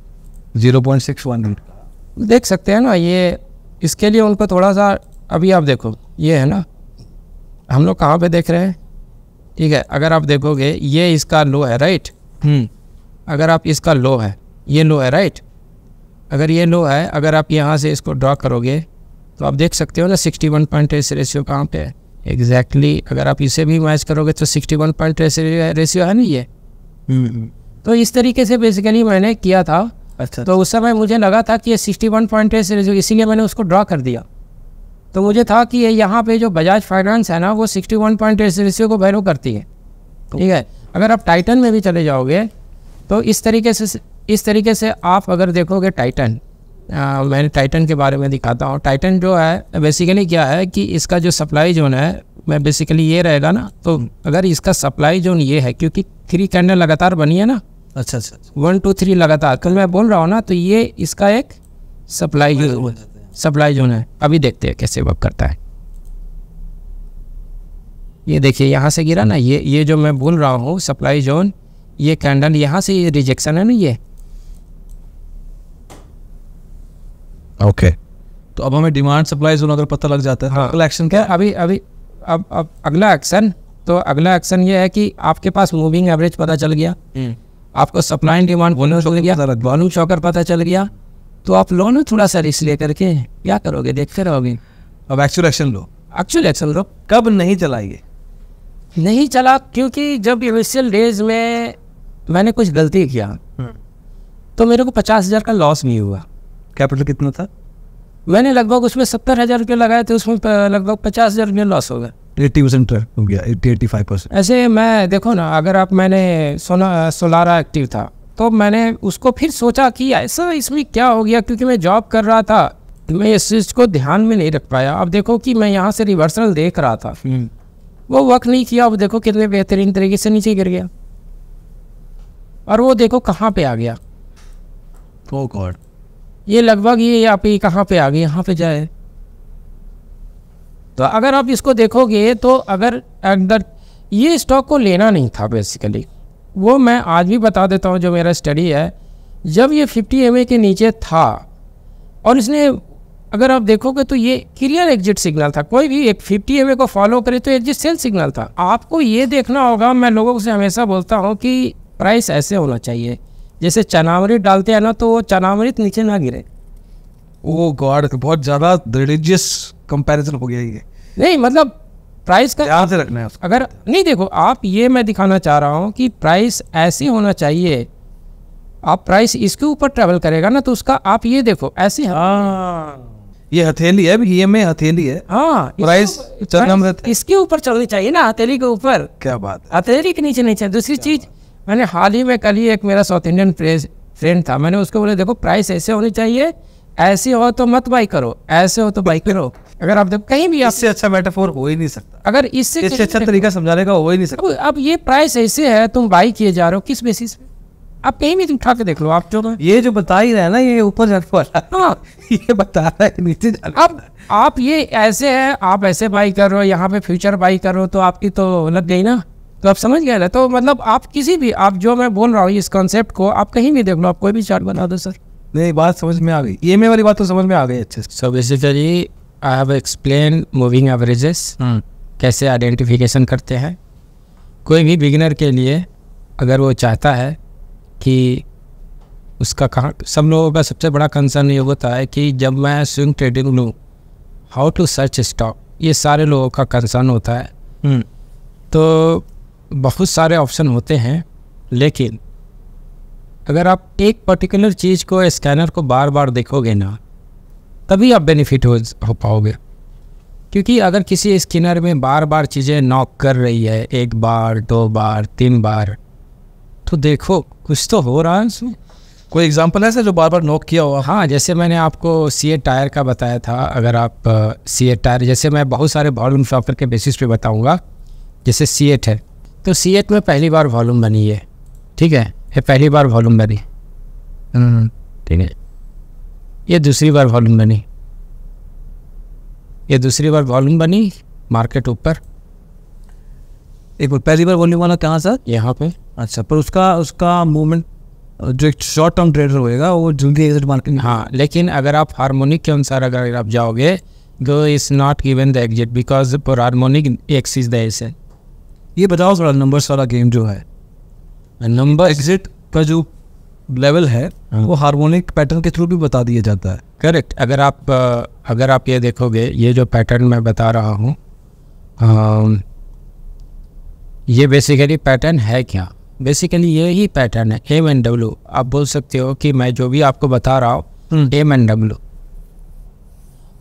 0.618 देख सकते हैं ना, ये इसके लिए उनको थोड़ा सा, अभी आप देखो ये है ना, हम लोग कहाँ पे देख रहे हैं, ठीक है। अगर आप देखोगे ये इसका लो है, राइट। अगर आप इसका लो है, ये लो है, राइट। अगर ये लो है, अगर आप यहाँ से इसको ड्रॉ करोगे तो आप देख सकते हो ना 61.8 रेशियो कहाँ पे है एग्जैक्टली। अगर आप इसे भी मैच करोगे तो 61.8 रेशियो है ना ये। तो इस तरीके से बेसिकली मैंने किया था। अच्छा। तो उस समय मुझे लगा था कि ये 61.8 रेशियो, इसीलिए मैंने उसको ड्रॉ कर दिया। तो मुझे था कि ये यहाँ पे जो बजाज फाइनेंस है ना, वो 61.8 रेशियो को वैल्यू करती है, ठीक है। अगर आप टाइटन में भी चले जाओगे तो इस तरीके से आप अगर देखोगे टाइटन, मैंने टाइटन के बारे में दिखाता हूँ। टाइटन जो है बेसिकली क्या है कि इसका जो सप्लाई जोन है, मैं बेसिकली ये रहेगा ना, तो अगर इसका सप्लाई जोन ये है, क्योंकि 3 कैंडल लगातार बनी है ना। अच्छा, 1 2 3 लगातार, कल मैं बोल रहा हूँ ना, तो ये इसका एक सप्लाई जोन है। अभी देखते हैं कैसे वर्क करता है। ये देखिए यहाँ से गिरा ना, ये जो मैं बोल रहा हूँ सप्लाई जोन, ये कैंडल यहाँ से ये रिजेक्शन है ना ये। ओके, तो अब हमें डिमांड सप्लाई जोन अगर पता लग जाता है, हाँ, अगला एक्शन क्या? अभी अब अगला एक्शन, तो अगला एक्शन ये है कि आपके पास मूविंग एवरेज पता चल गया, आपको supply and demand volume shocker पता चल गया, तो आप लो ना थोड़ा सा रिस्क ले करके, क्या करोगे, देखते रहोगे। अब एक्चुअल एक्शन लो। कब नहीं चलाइए? नहीं चला, क्योंकि जब इनिशियल डेज में मैंने कुछ गलती किया तो मेरे को 50,000 का लॉस भी हुआ। कैपिटल कितना था? मैंने लगभग उसमें 70,000 रुपये लगाए थे, उसमें लगभग 50,000 रुपये लॉस हो गया। 80% हो गया, 80-85%। ऐसे मैं देखो ना, अगर आप मैंने सोलारा एक्टिव था तो मैंने उसको फिर सोचा कि ऐसा इसमें क्या हो गया, क्योंकि मैं जॉब कर रहा था, मैं इस चीज़ को ध्यान में नहीं रख पाया। अब देखो कि मैं यहाँ से रिवर्सल देख रहा था, वो वर्क नहीं किया। अब देखो कितने बेहतरीन तरीके से नीचे गिर गया, और वो देखो कहाँ पे आ गया। ओह गॉड, ये लगभग ये आप ही कहाँ पे आ गए, यहाँ पे जाए। तो अगर आप इसको देखोगे तो अगर अंदर ये स्टॉक को लेना नहीं था बेसिकली, वो मैं आज भी बता देता हूँ जो मेरा स्टडी है। जब ये 50 MA के नीचे था और इसने, अगर आप देखोगे तो ये क्लियर एग्जिट सिग्नल था। कोई भी एक 50 MA को फॉलो करे तो एग्जिट सेल सिग्नल था। आपको ये देखना होगा, मैं लोगों से हमेशा बोलता हूँ कि प्राइस ऐसे होना चाहिए जैसे चनामृत डालते हैं ना, तो वो चनामृत नीचे ना गिरे। ओह गॉड, बहुत ज़्यादा रिलीजियस कंपैरिजन हो गया ये। नहीं मतलब प्राइस का ध्यान से रखना है उसको। अगर नहीं, देखो आप, ये मैं दिखाना चाह रहा हूँ कि प्राइस ऐसे होना चाहिए। आप प्राइस इसके ऊपर ट्रेवल करेगा ना तो उसका आप ये देखो ऐसे। ये हथेली है, ये में हथेली है। हाँ, प्राइस चनामृत इसके ऊपर चलनी चाहिए ना, हथेली के ऊपर। क्या बात है, हथेली के नीचे नहीं चाहिए। दूसरी चीज, मैंने हाल ही में कल ही एक मेरा साउथ इंडियन फ्रेंड था, मैंने उसको बोला देखो प्राइस ऐसे होनी चाहिए, ऐसे हो तो मत बाई करो, ऐसे हो तो बाई करो। अगर आप देखो कहीं भी, इससे अच्छा मेटाफोर हो ही नहीं सकता, अगर इससे अच्छा तरीका समझाने का हो ही नहीं सकता। अब ये प्राइस ऐसे है, तुम बाई किए जा रहे हो किस बेसिस पे? आप कहीं भी उठा के देख लो, आप जो ये जो बता ही रहा है ना, ये ऊपर जाने वाला, हाँ ये बता रहा है नीचे जाने। अब आप ये ऐसे है, आप ऐसे बाई कर रहे हो, यहाँ पे फ्यूचर बाई कर रहे हो, तो आपकी तो लग गई ना। तो आप समझ गए ना। तो मतलब आप किसी भी, आप जो मैं बोल रहा हूँ इस कॉन्सेप्ट को आप कहीं भी देख लो, आप कोई भी चार्ट बना दो सर। नहीं, बात समझ में आ गई, ये वाली बात तो समझ में आ गई अच्छे से। So basically I have explain moving averages कैसे आइडेंटिफिकेशन करते हैं। कोई भी बिगिनर के लिए अगर वो चाहता है कि उसका कहाँ, सब लोगों का सबसे बड़ा कंसर्न ये होता है कि जब मैं स्विंग ट्रेडिंग लूँ, हाउ टू सर्च स्टॉक, ये सारे लोगों का कंसर्न होता है। तो बहुत सारे ऑप्शन होते हैं, लेकिन अगर आप एक पर्टिकुलर चीज़ को, स्कैनर को बार बार देखोगे ना, तभी आप बेनिफिट हो पाओगे। क्योंकि अगर किसी स्कैनर में बार बार चीज़ें नॉक कर रही है, एक बार, 2 बार, 3 बार, तो देखो कुछ तो हो रहा है उसमें। कोई एग्जांपल है जो बार बार नॉक किया हुआ? हाँ, जैसे मैंने आपको सीएट टायर का बताया था। अगर आप सीएट टायर, जैसे मैं बहुत सारे वॉल्यूम सॉफ्टवेयर के बेसिस पे बताऊंगा। जैसे सीएट है, तो सीएट में पहली बार वॉल्यूम बनी है, ठीक है, ये पहली बार वॉल्यूम बनी, ठीक है। ये दूसरी बार वॉल्यूम बनी, ये दूसरी बार वॉल्यूम बनी, मार्केट ऊपर। एक बार पहली बार वॉल्यूम वाला कहाँ सर? यहाँ पे। अच्छा, पर उसका मूवमेंट जो एक शॉर्ट टर्म ट्रेडर होएगा वो जल्दी एग्जिट मार्केट। हाँ, लेकिन अगर आप हार्मोनिक के अनुसार अगर आप जाओगे तो is not given the exit because for harmonic x is the S है। ये बताओ थोड़ा, नंबर्स वाला गेम जो है, नंबर एग्जिट का जो लेवल है वो हार्मोनिक पैटर्न के थ्रू भी बता दिया जाता है। करेक्ट। अगर आप ये देखोगे, ये जो पैटर्न मैं बता रहा हूँ, ये बेसिकली पैटर्न है क्या? बेसिकली ये ही पैटर्न है, M&W। आप बोल सकते हो कि मैं जो भी आपको बता रहा हूँ M&W,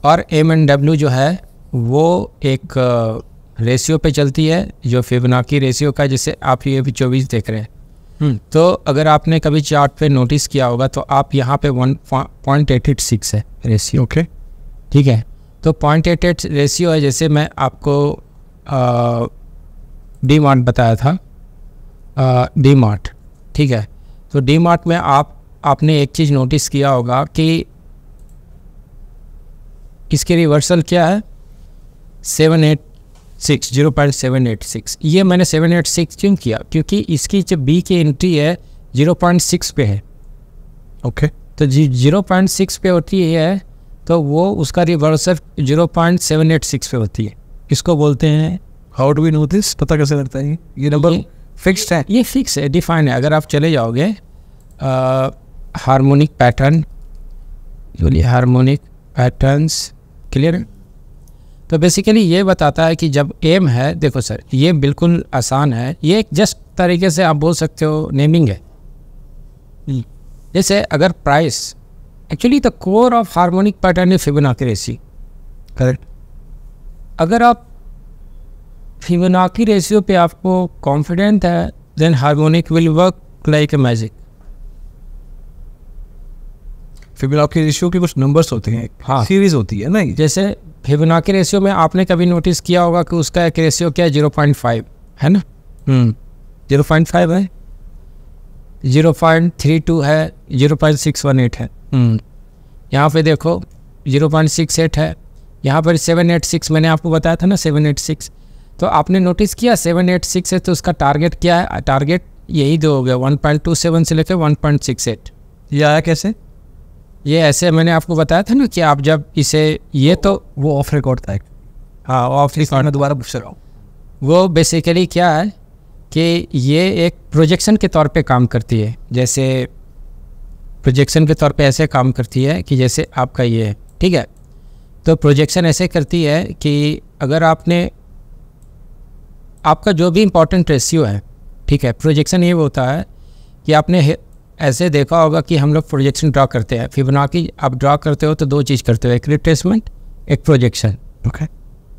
और M&W जो है वो एक रेशियो पे चलती है जो फिबोनाची रेशियो का, जिसे आप ये भी 24 देख रहे हैं। तो अगर आपने कभी चार्ट पे नोटिस किया होगा तो आप यहाँ पे 1.886 है रेशियो, ओके, ठीक है। तो 0.88 रेशियो है। जैसे मैं आपको डी मार्ट बताया था, डी मार्ट, ठीक है। तो डी मार्ट में आपने एक चीज़ नोटिस किया होगा कि इसके रिवर्सल क्या है, 0.786। ये मैंने 786 क्यों किया? क्योंकि इसकी जो बी की एंट्री है 0.6 पे है, ओके। तो 0.6 पे होती है, तो वो उसका रिवर्सल 0.786 पे होती है। इसको बोलते हैं, how do we know this? पता कैसे लगता है? ये नंबर फिक्स्ड है? ये फिक्स है, डिफाइन है। अगर आप चले जाओगे harmonic pattern, harmonic patterns, clear? तो बेसिकली ये बताता है कि जब एम है, देखो सर ये बिल्कुल आसान है, ये एक जस्ट तरीके से आप बोल सकते हो नेमिंग है। जैसे अगर price, actually the core of harmonic pattern is Fibonacci ratio, correct. अगर आप फिबोनाची रेशियो पे आपको कॉन्फिडेंट है, then harmonic will work like a magic. Fibonacci ratio के कुछ नंबर्स होते हैं, हाँ, सीरीज होती है ना। जैसे फिबोनाची रेशियो में आपने कभी नोटिस किया होगा कि उसका एक रेशियो क्या है, 0.5 है ना। 0.5 है, 0.32 है, 0.618 है। यहाँ पे देखो 0.68 है, यहाँ पर 786 मैंने आपको बताया था ना, 786। तो आपने नोटिस किया 786 है तो उसका टारगेट क्या है? टारगेट यही दो हो गया, 1.27 से लेकर 1.68। ये आया कैसे? ये ऐसे मैंने आपको बताया था ना कि आप जब इसे, ये तो वो ऑफ रिकॉर्ड था। हाँ, ऑफ रिकॉर्ड, मैं दोबारा पूछ रहा हूँ। वो बेसिकली क्या है कि ये एक प्रोजेक्शन के तौर पे काम करती है। जैसे प्रोजेक्शन के तौर पे ऐसे काम करती है कि जैसे आपका ये है, ठीक है। तो प्रोजेक्शन ऐसे करती है कि अगर आपने, आपका जो भी इम्पोर्टेंट रेशियो है, ठीक है, प्रोजेक्शन ये होता है कि आपने ऐसे देखा होगा कि हम लोग प्रोजेक्शन ड्रा करते हैं। फिबोनाची आप ड्रा करते हो तो दो चीज़ करते हो, एक रिट्रेसमेंट, एक प्रोजेक्शन। ओके,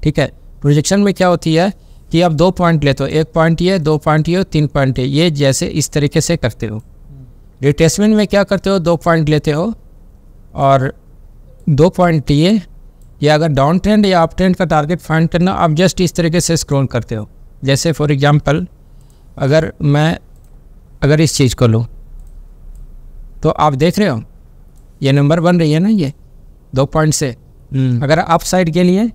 ठीक है। प्रोजेक्शन में क्या होती है कि आप 2 पॉइंट लेते हो, 1 पॉइंट ये, 2 पॉइंट ये, 3 पॉइंट ये जैसे इस तरीके से करते हो। रिट्रेसमेंट में क्या करते हो, 2 पॉइंट लेते हो और 2 पॉइंट ये, या अगर डाउन ट्रेंड या अप ट्रेंड का टारगेट फाइंड करना, आप जस्ट इस तरीके से स्क्रॉल करते हो। जैसे फॉर एग्जांपल अगर इस चीज़ को लूँ तो आप देख रहे हो ये नंबर बन रही है ना, ये 2 पॉइंट से। अगर अप साइड के लिए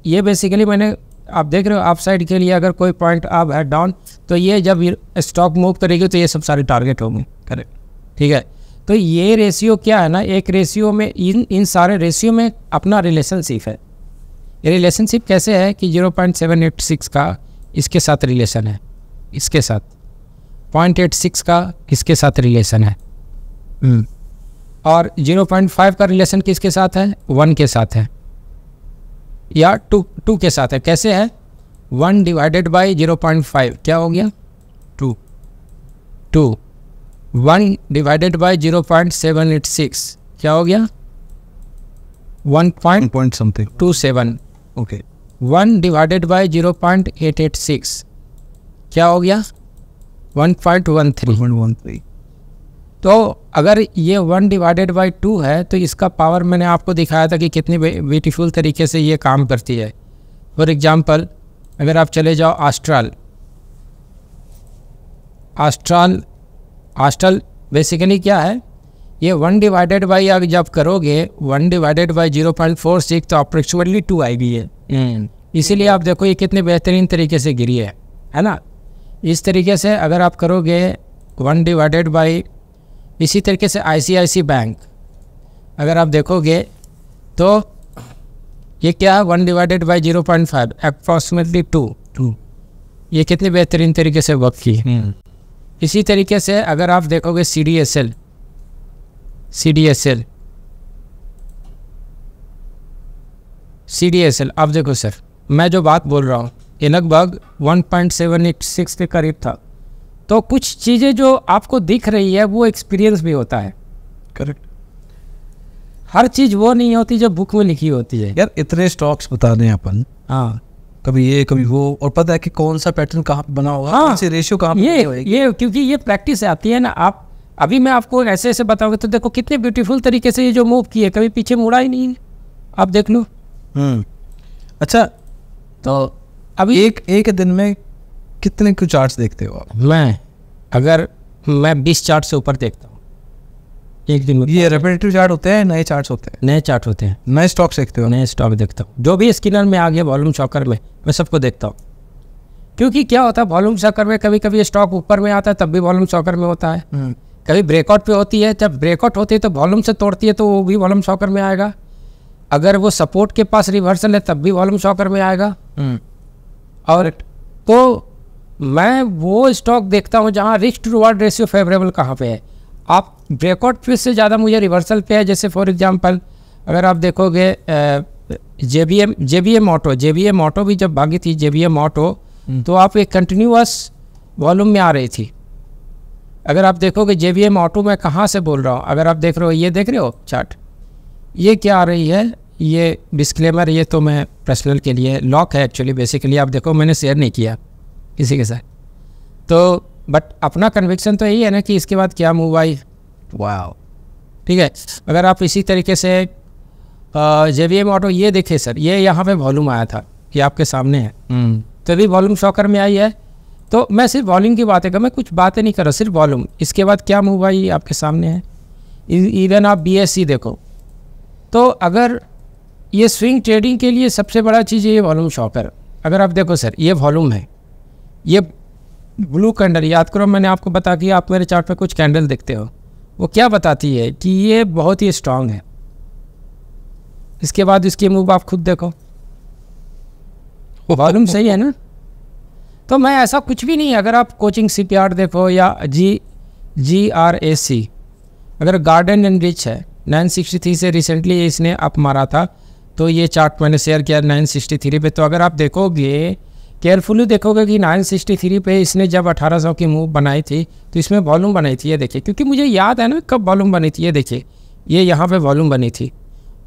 ये बेसिकली मैंने, आप देख रहे हो अप साइड के लिए अगर कोई पॉइंट अप है, डाउन, तो ये जब स्टॉक मूव करेगी तो ये सब सारे टारगेट होंगे। करेक्ट, ठीक है। तो ये रेशियो क्या है ना, एक रेशियो में इन सारे रेशियो में अपना रिलेशनशिप है। ये रिलेशनशिप कैसे है कि 0.786 का इसके साथ रिलेशन है, इसके साथ 0.86 का किसके साथ रिलेशन है, और 0.5 का रिलेशन किसके साथ है, 1 के साथ है, या 2 के साथ है। कैसे है? 1 डिवाइडेड बाई 0.5 क्या हो गया, 2। 1 डिवाइडेड बाई 0.786 क्या हो गया, 1.27। ओके। 1 डिवाइडेड बाई 0.886 क्या हो गया, 1.13। तो अगर ये 1 डिवाइडेड बाई 2 है तो इसका पावर मैंने आपको दिखाया था कि कितनी ब्यूटीफुल तरीके से ये काम करती है। फॉर एग्जांपल अगर आप चले जाओ आस्ट्रल बेसिकली क्या है, ये 1 डिवाइडेड बाई आप जब करोगे 1 डिवाइडेड बाई 0.46 तो अप्रोक्सीमेटली 2 आएगी है। इसीलिए आप देखो ये कितने बेहतरीन तरीके से गिरी है ना। इस तरीके से अगर आप करोगे 1 डिवाइडेड बाई, इसी तरीके से ICICI बैंक अगर आप देखोगे तो ये क्या है, 1 डिवाइडेड बाई 0.5 अप्रॉक्सीमेटली 2। ये कितनी बेहतरीन तरीके से वर्क की। इसी तरीके से अगर आप देखोगे CDSL आप देखो सर, मैं जो बात बोल रहा हूँ ये लगभग 1.786 के करीब था। तो कुछ चीज़ें जो आपको दिख रही है वो एक्सपीरियंस भी होता है। करेक्ट, हर चीज़ वो नहीं होती जो बुक में लिखी होती है। यार इतने स्टॉक्स बता रहे हैं अपन, हाँ, कभी ये कभी वो, और पता है कि कौन सा पैटर्न कहाँ पे बना होगा, कौन सी रेशियो कहाँ पे होगी। ये क्योंकि ये प्रैक्टिस आती है ना। आप अभी मैं आपको ऐसे ऐसे बताऊंगा तो देखो कितने ब्यूटीफुल तरीके से ये जो मूव किए, कभी पीछे मुड़ा ही नहीं है, आप देख लो। अच्छा, तो अभी एक दिन में कितने कुछ चार्ट्स देखते हो आप? मैं 20 चार्ट से ऊपर देखता हूँ एक दिन में। ये रेपिटेटिव चार्ट होते हैं, नए चार्ट्स होते हैं? नए चार्ट होते हैं। नए स्टॉक्स देखते हो? नए स्टॉक देखता हूँ, जो भी स्किनर में आ गया, वॉल्यूम शॉकर में, मैं सबको देखता हूँ। क्योंकि क्या होता है वॉल्यूम शॉकर में, कभी कभी स्टॉक ऊपर में आता है तब भी वॉल्यूम शॉकर में होता है, कभी ब्रेकआउट पे होती है, जब ब्रेकआउट होती है तो वॉल्यूम से तोड़ती है तो वो भी वॉल्यूम शॉकर में आएगा। अगर वो सपोर्ट के पास रिवर्सल है तब भी वॉल्यूम शॉकर में आएगा। और तो मैं वो स्टॉक देखता हूँ जहाँ risk to reward ratio favourable कहाँ पे है। आप ब्रेकआउट पे से ज़्यादा मुझे रिवर्सल पे है। जैसे फॉर एग्जांपल अगर आप देखोगे JBM ऑटो भी जब भागी थी, JBM ऑटो, तो आप एक कंटिन्यूअस वॉल्यूम में आ रही थी। अगर आप देखोगे JBM ऑटो में कहाँ से बोल रहा हूँ, अगर आप देख रहे हो, ये देख रहे हो चार्ट, ये क्या आ रही है, ये डिस्क्लेमर, ये तो मैं पर्सनल के लिए लॉक है एक्चुअली, बेसिकली आप देखो मैंने शेयर नहीं किया किसी के साथ, तो बट अपना कन्विक्शन तो यही है ना कि इसके बाद क्या मूव आई। वाह, ठीक है, अगर आप इसी तरीके से JVM ऑटो ये देखे सर, ये यहाँ पे वॉल्यूम आया था कि आपके सामने है, तो अभी वॉल्यूम शॉकर में आई है, तो मैं सिर्फ वॉल्यूम की बातें कर, मैं कुछ बातें नहीं कर रहा, सिर्फ वॉल्यूम। इसके बाद क्या मूव आई आपके सामने है। इवन आप BSC देखो, तो अगर ये स्विंग ट्रेडिंग के लिए सबसे बड़ा चीज़ है ये वॉल्यूम शॉकर। अगर आप देखो सर, ये वॉल्यूम है, ये ब्लू कैंडल, याद करो मैंने आपको बता कि आप मेरे चार्ट पे कुछ कैंडल देखते हो, वो क्या बताती है कि ये बहुत ही स्ट्रांग है। इसके बाद इसकी मूव आप खुद देखो, वॉल्यूम सही है ना। तो मैं ऐसा कुछ भी नहीं, अगर आप कोचिंग CPR देखो या GRAC, अगर गार्डन एंड रिच है 963 से रिसेंटली इसने अप मारा था, तो ये चार्ट मैंने शेयर किया 963 पे। तो अगर आप देखोगे केयरफुली देखोगे कि 963 पे इसने जब 1800 की मूव बनाई थी तो इसमें वॉल्यूम बनाई थी, ये देखिए, क्योंकि मुझे याद है ना कब वॉल्यूम बनी थी, ये देखिए, ये यहाँ पे वॉल्यूम बनी थी।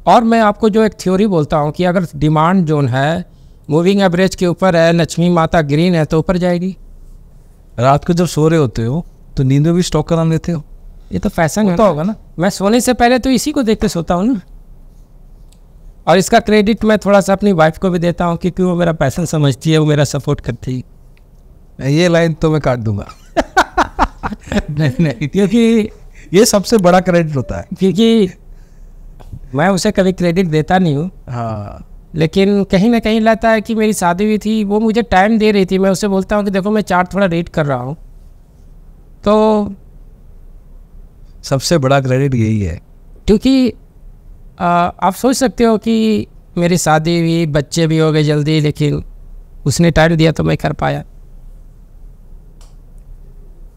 और मैं आपको जो एक थ्योरी बोलता हूँ कि अगर डिमांड जोन है मूविंग एवरेज के ऊपर है, लक्ष्मी माता ग्रीन है, तो ऊपर जाएगी। रात को जब सो रहे होते हो तो नींद में भी स्टॉक करा लेते हो? ये तो फैशन होता होगा ना, मैं सोने से पहले तो इसी को देख के सोता हूँ ना। और इसका क्रेडिट मैं थोड़ा सा अपनी वाइफ को भी देता हूँ, क्योंकि वो मेरा पैशन समझती है, वो मेरा सपोर्ट करती है। ये लाइन तो मैं काट दूंगा। नहीं, क्योंकि ये सबसे बड़ा क्रेडिट होता है, क्योंकि मैं उसे कभी क्रेडिट देता नहीं हूँ। हाँ, लेकिन कहीं ना कहीं लगता है कि मेरी शादी हुई थी, वो मुझे टाइम दे रही थी, मैं उसे बोलता हूँ कि देखो मैं चार्ट थोड़ा रीड कर रहा हूँ, तो सबसे बड़ा क्रेडिट यही है। क्योंकि आप सोच सकते हो कि मेरी शादी हुई, बच्चे भी हो गए जल्दी, लेकिन उसने टाइम दिया तो मैं कर पाया।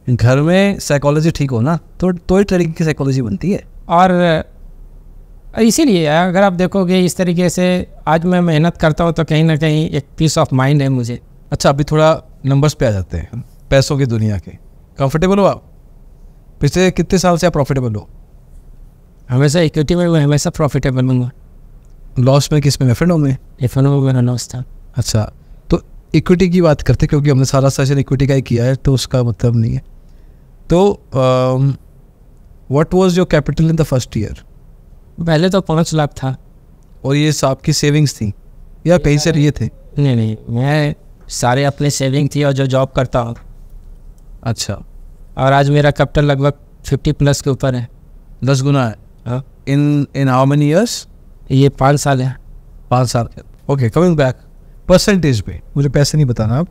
घर में साइकोलॉजी ठीक हो ना तो ही ट्रेडिंग की साइकोलॉजी बनती है। और इसीलिए अगर आप देखोगे इस तरीके से आज मैं मेहनत करता हूँ तो कहीं ना कहीं एक पीस ऑफ माइंड है मुझे। अच्छा, अभी थोड़ा नंबर्स पे आ जाते हैं, पैसों की दुनिया के। कंफर्टेबल हो आप? पिछले कितने साल से आप प्रॉफिटेबल हो? हमेशा इक्विटी में मैं हमेशा प्रॉफिटेबल हूँ। लॉस में किस में? एफ&ओ में? एफ&ओ में मेरा लॉस था। अच्छा, तो इक्विटी की बात करते, क्योंकि हमने सारा सेशन इक्विटी का ही किया है, तो उसका मतलब नहीं है। तो what was your capital in the first year? पहले तो 5 लाख था। और ये आपकी सेविंग्स थी या कहीं से लिए थे? नहीं, मैं सारे अपने सेविंग थी और जो जॉब करता हूँ। अच्छा, और आज मेरा कैपिटल लगभग 50+ के ऊपर है। 10 गुना है। हाँ। In how many years? ये 5 साल है। 5 साल। ओके, कमिंग बैक, परसेंटेज पे मुझे पैसे नहीं बताना आप,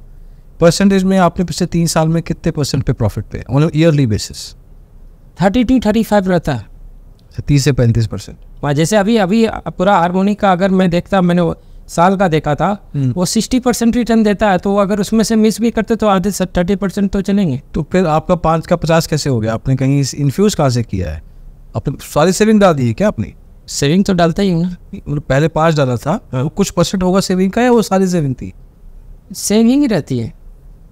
परसेंटेज में आपने पिछले 3 साल में कितने % पे प्रॉफिट पे मतलब ईयरली बेसिस? 32-35 रहता है। 30 से 35%। वहाँ जैसे अभी पूरा हार्मोनिक का अगर मैं देखता, मैंने साल का देखा था, वो 60% रिटर्न देता है, तो अगर उसमें से मिस भी करते तो आधे 30% तो चलेंगे। तो फिर आपका 5 का 50 कैसे हो गया? आपने कहीं इन्फ्यूज कहाँ से किया है? आपने सारी सेविंग डाल दी है क्या अपनी? सेविंग तो डालता ही हूँ ना। मतलब पहले 5 डाला था, वो कुछ % होगा सेविंग का, या वो सारी सेविंग थी? सेविंग ही रहती है।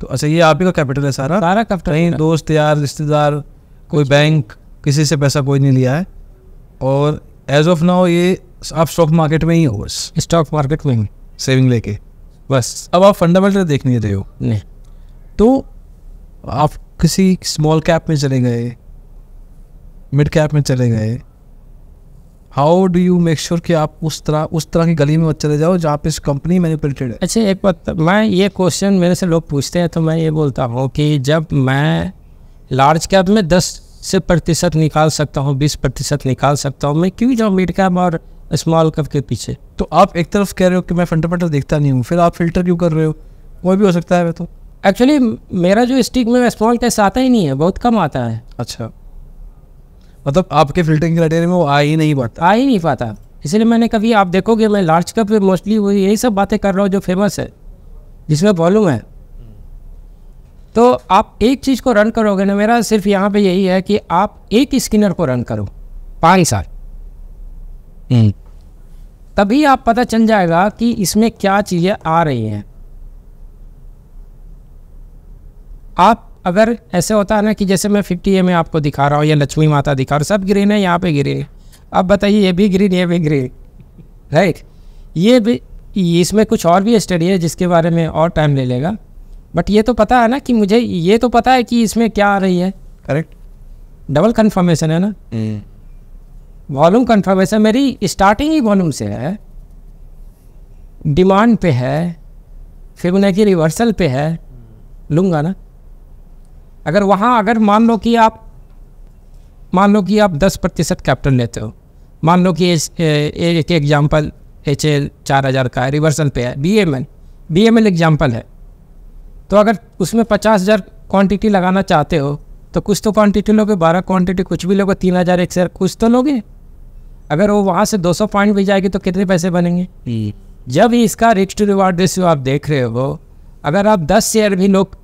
तो अच्छा, ये आप ही का कैपिटल है सारा? सारा कैपिटल। कहीं दोस्त यार रिश्तेदार कोई बैंक किसी से पैसा कोई नहीं लिया है? और एज ऑफ नाउ ये आप स्टॉक मार्केट में ही हो? बस स्टॉक मार्केट में ही सेविंग लेके बस। अब आप फंडामेंटल देख नहीं रहे हो? नहीं। तो आप किसी स्मॉल कैप में चले गए, मिड कैप में चले गए, how do you make sure कि आप उस तरह की गली में मत चले जाओ जहाँ पे इस कंपनी मैनिपुलेटेड है? अच्छा, एक बात, मैं ये क्वेश्चन मेरे से लोग पूछते हैं, तो मैं ये बोलता हूँ कि जब मैं लार्ज कैप में 10% निकाल सकता हूँ, 20% निकाल सकता हूँ, मैं क्यों जाऊँ मिड कैप और स्मॉल कैप के पीछे? तो आप एक तरफ कह रहे हो कि मैं फंडामेंटल देखता नहीं हूँ, फिर आप फिल्टर क्यों कर रहे हो? कोई भी हो सकता है। तो एक्चुअली मेरा जो स्टिक में स्मॉल कैप आता ही नहीं है, बहुत कम आता है। अच्छा, मतलब आपके फिल्टरिंग क्राइटेरिया में वो आ ही नहीं पाता। इसलिए मैंने कभी, आप देखोगे मैं लार्ज कैप पे मोस्टली वो यही सब बातें कर रहा हूँ जो फेमस है, जिसमें वॉल्यूम है। तो आप एक चीज़ को रन करोगे ना, मेरा सिर्फ यहाँ पे यही है कि आप एक स्किनर को रन करो 5 साल, तभी आप पता चल जाएगा कि इसमें क्या चीज़ें आ रही हैं। आप अगर ऐसे होता है ना कि जैसे मैं 50A में आपको दिखा रहा हूँ या लक्ष्मी माता दिखा रहा हूँ, सब ग्रीन है, यहाँ पे ग्रीन है, अब बताइए ये भी ग्रीन, ये भी ग्रीन, राइट। ये भी, इसमें कुछ और भी स्टडी है जिसके बारे में और टाइम ले लेगा, बट ये तो पता है ना कि मुझे ये तो पता है कि इसमें क्या आ रही है। करेक्ट। डबल कन्फर्मेशन है ना, वॉल्यूम कन्फर्मेशन। मेरी स्टार्टिंग ही वॉल्यूम से है, डिमांड पे है, फिबोनाची रिवर्सल पे है, लूँगा ना। अगर वहाँ अगर मान लो कि आप 10% कैपिटल लेते हो, मान लो कि एक एग्जांपल HL 4000 का है, रिवर्सल पे है, BML एग्जांपल है, तो अगर उसमें 50,000 क्वांटिटी लगाना चाहते हो तो कुछ तो क्वांटिटी लोगे, 12 क्वांटिटी कुछ भी लोगे, 3000 एक शेयर कुछ तो लोगे। अगर वो वहाँ से 200 पॉइंट भी जाएगी तो कितने पैसे बनेंगे? जब इसका रिस्क टू रिवार्ड रेशियो आप देख रहे हो, अगर आप 10 शेयर भी लोग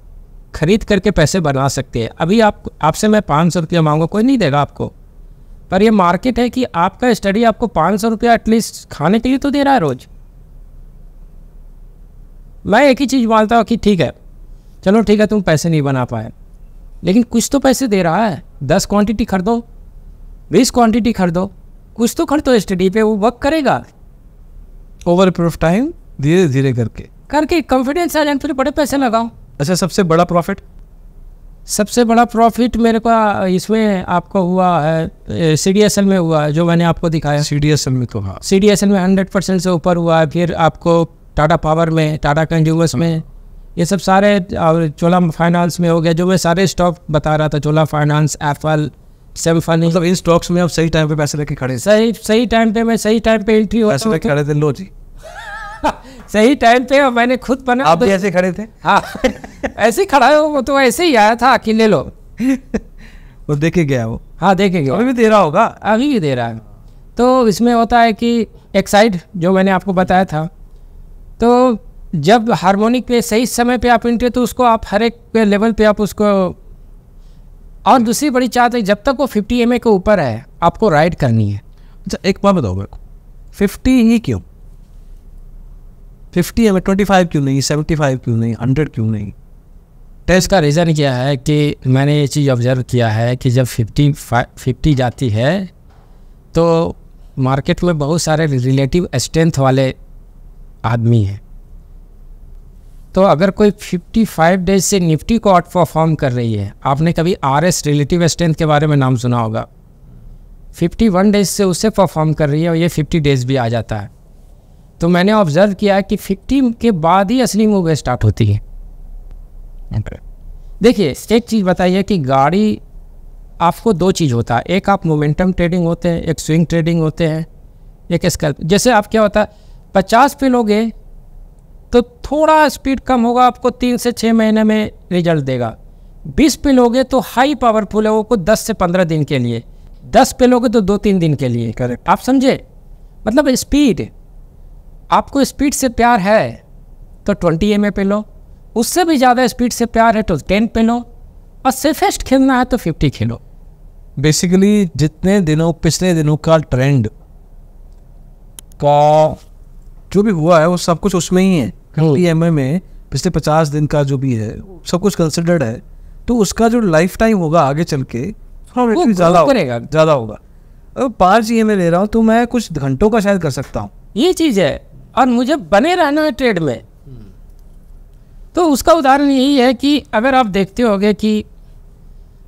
खरीद करके पैसे बना सकते हैं, अभी आपसे मैं 500 रुपया मांगूँ, कोई नहीं देगा आपको, पर ये मार्केट है कि आपका स्टडी आपको 500 रुपया एटलीस्ट खाने के लिए तो दे रहा है रोज। मैं एक ही चीज़ मानता हूँ कि ठीक है, चलो ठीक है, तुम पैसे नहीं बना पाए, लेकिन कुछ तो पैसे दे रहा है। 10 क्वांटिटी खरीदो, 20 क्वांटिटी खरीदो, कुछ तो खरीदो स्टडी पे, वो वर्क करेगा ओवर पीरियड ऑफ टाइम, धीरे धीरे करके कॉन्फिडेंस आ जाए, फिर बड़े पैसे लगाओ। अच्छा, सबसे बड़ा प्रॉफिट मेरे को इसमें आपको हुआ है, CDSL में हुआ है, जो मैंने आपको दिखाया। CDSL में तो हाँ, CDSL में 100% से ऊपर हुआ है। फिर आपको टाटा पावर में, टाटा कंज्यूमर्स में, ये सब सारे, और चोला फाइनेंस में हो गया, जो मैं सारे स्टॉक बता रहा था, चोला फाइनेंस, एप्पल, सेमफनी। मतलब इन स्टॉक्स में आप सही टाइम पे पैसे लेके खड़े, सही टाइम पे मैं सही टाइम पे एंट्री होता, पैसे लेके खड़े थे, लो जी सही टाइम पे। और मैंने खुद बना, आप भी ऐसे खड़े थे? हाँ ऐसे ही खड़ा है वो, तो ऐसे ही आया था कि ले लो वो देखे गया वो। हाँ देखे गया, अभी भी दे रहा होगा, अभी भी दे रहा है। तो इसमें होता है कि एक साइड जो मैंने आपको बताया था, तो जब हार्मोनिक पे सही समय पे आप एंट्री, तो उसको आप हर एक लेवल पे आप उसको, और दूसरी बड़ी चाहत है, जब तक वो 50 MA के ऊपर है आपको राइड करनी है। अच्छा एक बात बताओ मेरे को, 50 ही क्यों? 50 MA, 25 क्यों नहीं, 75 क्यों नहीं, 100 क्यों नहीं? टेस्ट का रीज़न क्या है कि मैंने ये चीज़ ऑब्जर्व किया है कि जब 50 जाती है तो मार्केट में बहुत सारे रिलेटिव स्ट्रेंथ वाले आदमी हैं। तो अगर कोई 55 डेज से निफ्टी को आउट परफॉर्म कर रही है, आपने कभी RS रिलेटिव स्ट्रेंथ के बारे में नाम सुना होगा, 51 डेज से उससे परफॉर्म कर रही है, और ये 50 डेज भी आ जाता है। तो मैंने ऑब्जर्व किया कि 50 के बाद ही असली मूव स्टार्ट होती है। देखिए एक चीज़ बताइए कि गाड़ी, आपको 2 चीज़ होता है, एक आप मोमेंटम ट्रेडिंग होते हैं, एक स्विंग ट्रेडिंग होते हैं, एक स्कैल्प। जैसे आप क्या होता है, 50 पे लोगे तो थोड़ा स्पीड कम होगा, आपको 3 से 6 महीने में रिजल्ट देगा। 20 पे लोगे तो हाई पावरफुल है, वो को 10 से 15 दिन के लिए, 10 पे लोगे तो 2-3 दिन के लिए। करेक्ट, आप समझे? मतलब स्पीड, आपको स्पीड से प्यार है तो 20 MA पे लो, उससे भी ज़्यादा स्पीड से प्यार है तो 10 पे लो, और सेफेस्ट खेलना है तो 50 खेलो। बेसिकली जितने दिनों, पिछले दिनों का ट्रेंड का जो भी हुआ है वो सब कुछ उसमें ही है। 50 MA में पिछले 50 दिन का जो भी है सब कुछ कंसिडर्ड है, तो उसका जो लाइफ टाइम होगा आगे चल के ज़्यादा होगा। अब 5 EMA ले रहा हूँ तो मैं कुछ घंटों का शायद कर सकता हूँ, ये चीज़ है, और मुझे बने रहना है ट्रेड में। तो उसका उदाहरण यही है कि अगर आप देखते होगे कि,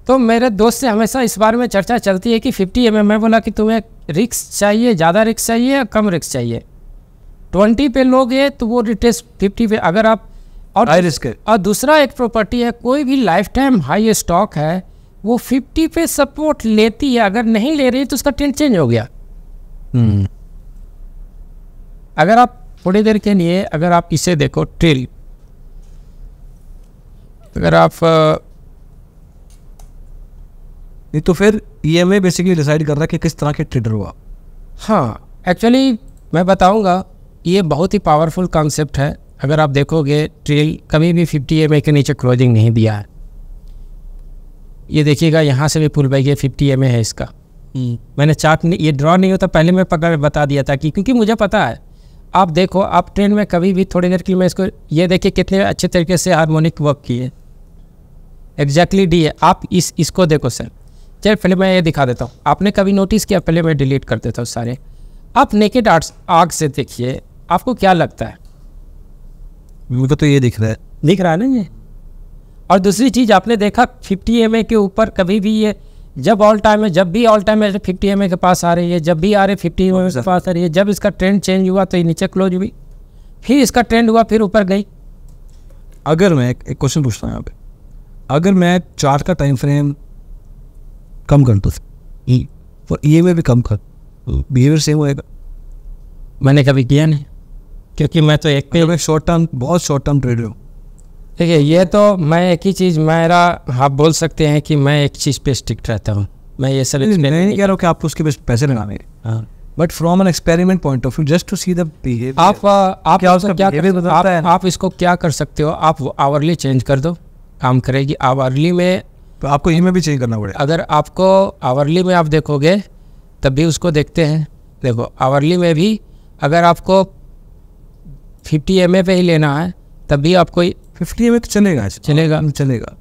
तो मेरे दोस्त से हमेशा इस बारे में चर्चा चलती है कि 50 MA, मैं बोला कि तुम्हें रिस्क चाहिए, ज़्यादा रिस्क चाहिए या कम रिस्क चाहिए? 20 पे लोगे तो वो रिटेस्ट 50 पे, अगर आप, और हाई रिस्क है। और दूसरा एक प्रॉपर्टी है, कोई भी लाइफ टाइम हाई स्टॉक है वो 50 पे सपोर्ट लेती है, अगर नहीं ले रही तो उसका ट्रेंड चेंज हो गया। अगर आप थोड़ी देर के लिए, अगर आप इसे देखो ट्रेल, अगर आप नहीं तो फिर EMA बेसिकली डिसाइड कर रहा है कि किस तरह के ट्रेडर हो आप। हाँ, एक्चुअली मैं बताऊंगा, ये बहुत ही पावरफुल कॉन्सेप्ट है। अगर आप देखोगे ट्रेल कभी भी 50 MA के नीचे क्लोजिंग नहीं दिया है। ये देखिएगा, यहाँ से भी पुल बैक, ये 50 MA है इसका। मैंने चार्ट ये ड्रॉ नहीं होता, पहले मैं पकड़ बता दिया था कि, क्योंकि मुझे पता है। आप देखो, आप ट्रेंड में कभी भी थोड़ी देर के लिए, मैं इसको, ये देखिए कितने अच्छे तरीके से हार्मोनिक वर्क किए, एग्जैक्टली डी है। आप इसको देखो सर, चल पहले मैं ये दिखा देता हूँ। आपने कभी नोटिस किया, पहले मैं डिलीट कर देता हूँ सारे, आप नेकेड आँख से देखिए, आपको क्या लगता है? मुझे तो ये दिख रहा है ना ये। और दूसरी चीज़ आपने देखा 50 MA के ऊपर कभी भी ये जब ऑल टाइम है, जब भी ऑल टाइम है 50 MA के पास आ रही है, जब भी आ रही 50 MA के पास आ रही है, जब इसका ट्रेंड चेंज हुआ तो ये नीचे क्लोज हुई, फिर इसका ट्रेंड हुआ फिर ऊपर गई। अगर मैं एक क्वेश्चन पूछता हूँ यहाँ पे, अगर मैं चार्ट का टाइम फ्रेम कम कर दूँ और EMA भी कम कर, बिहेवियर सेम होएगा? मैंने कभी किया नहीं, क्योंकि मैं तो एक पे शॉर्ट टर्म, बहुत शॉर्ट टर्म ट्रेडर हूँ। देखिए ये तो मैं एक ही चीज़, मेरा आप बोल सकते हैं कि मैं एक चीज़ पे स्टिक रहता हूँ। मैं ये सब मैं नहीं कह रहा हूँ कि आपको उसके पैसे लगाने, हाँ, but from an experiment point of view just to see the behaviour. आप इसको क्या कर सकते हो, आप आवरली चेंज कर दो, काम करेगी। आवरली में तो आपको EMA भी चेंज करना पड़ेगा। अगर आपको आवरली में आप देखोगे तब भी उसको देखते हैं। देखो आवरली में भी अगर आपको 50 MA पे ही लेना है तब भी आपको 50 MA तो चलेगा।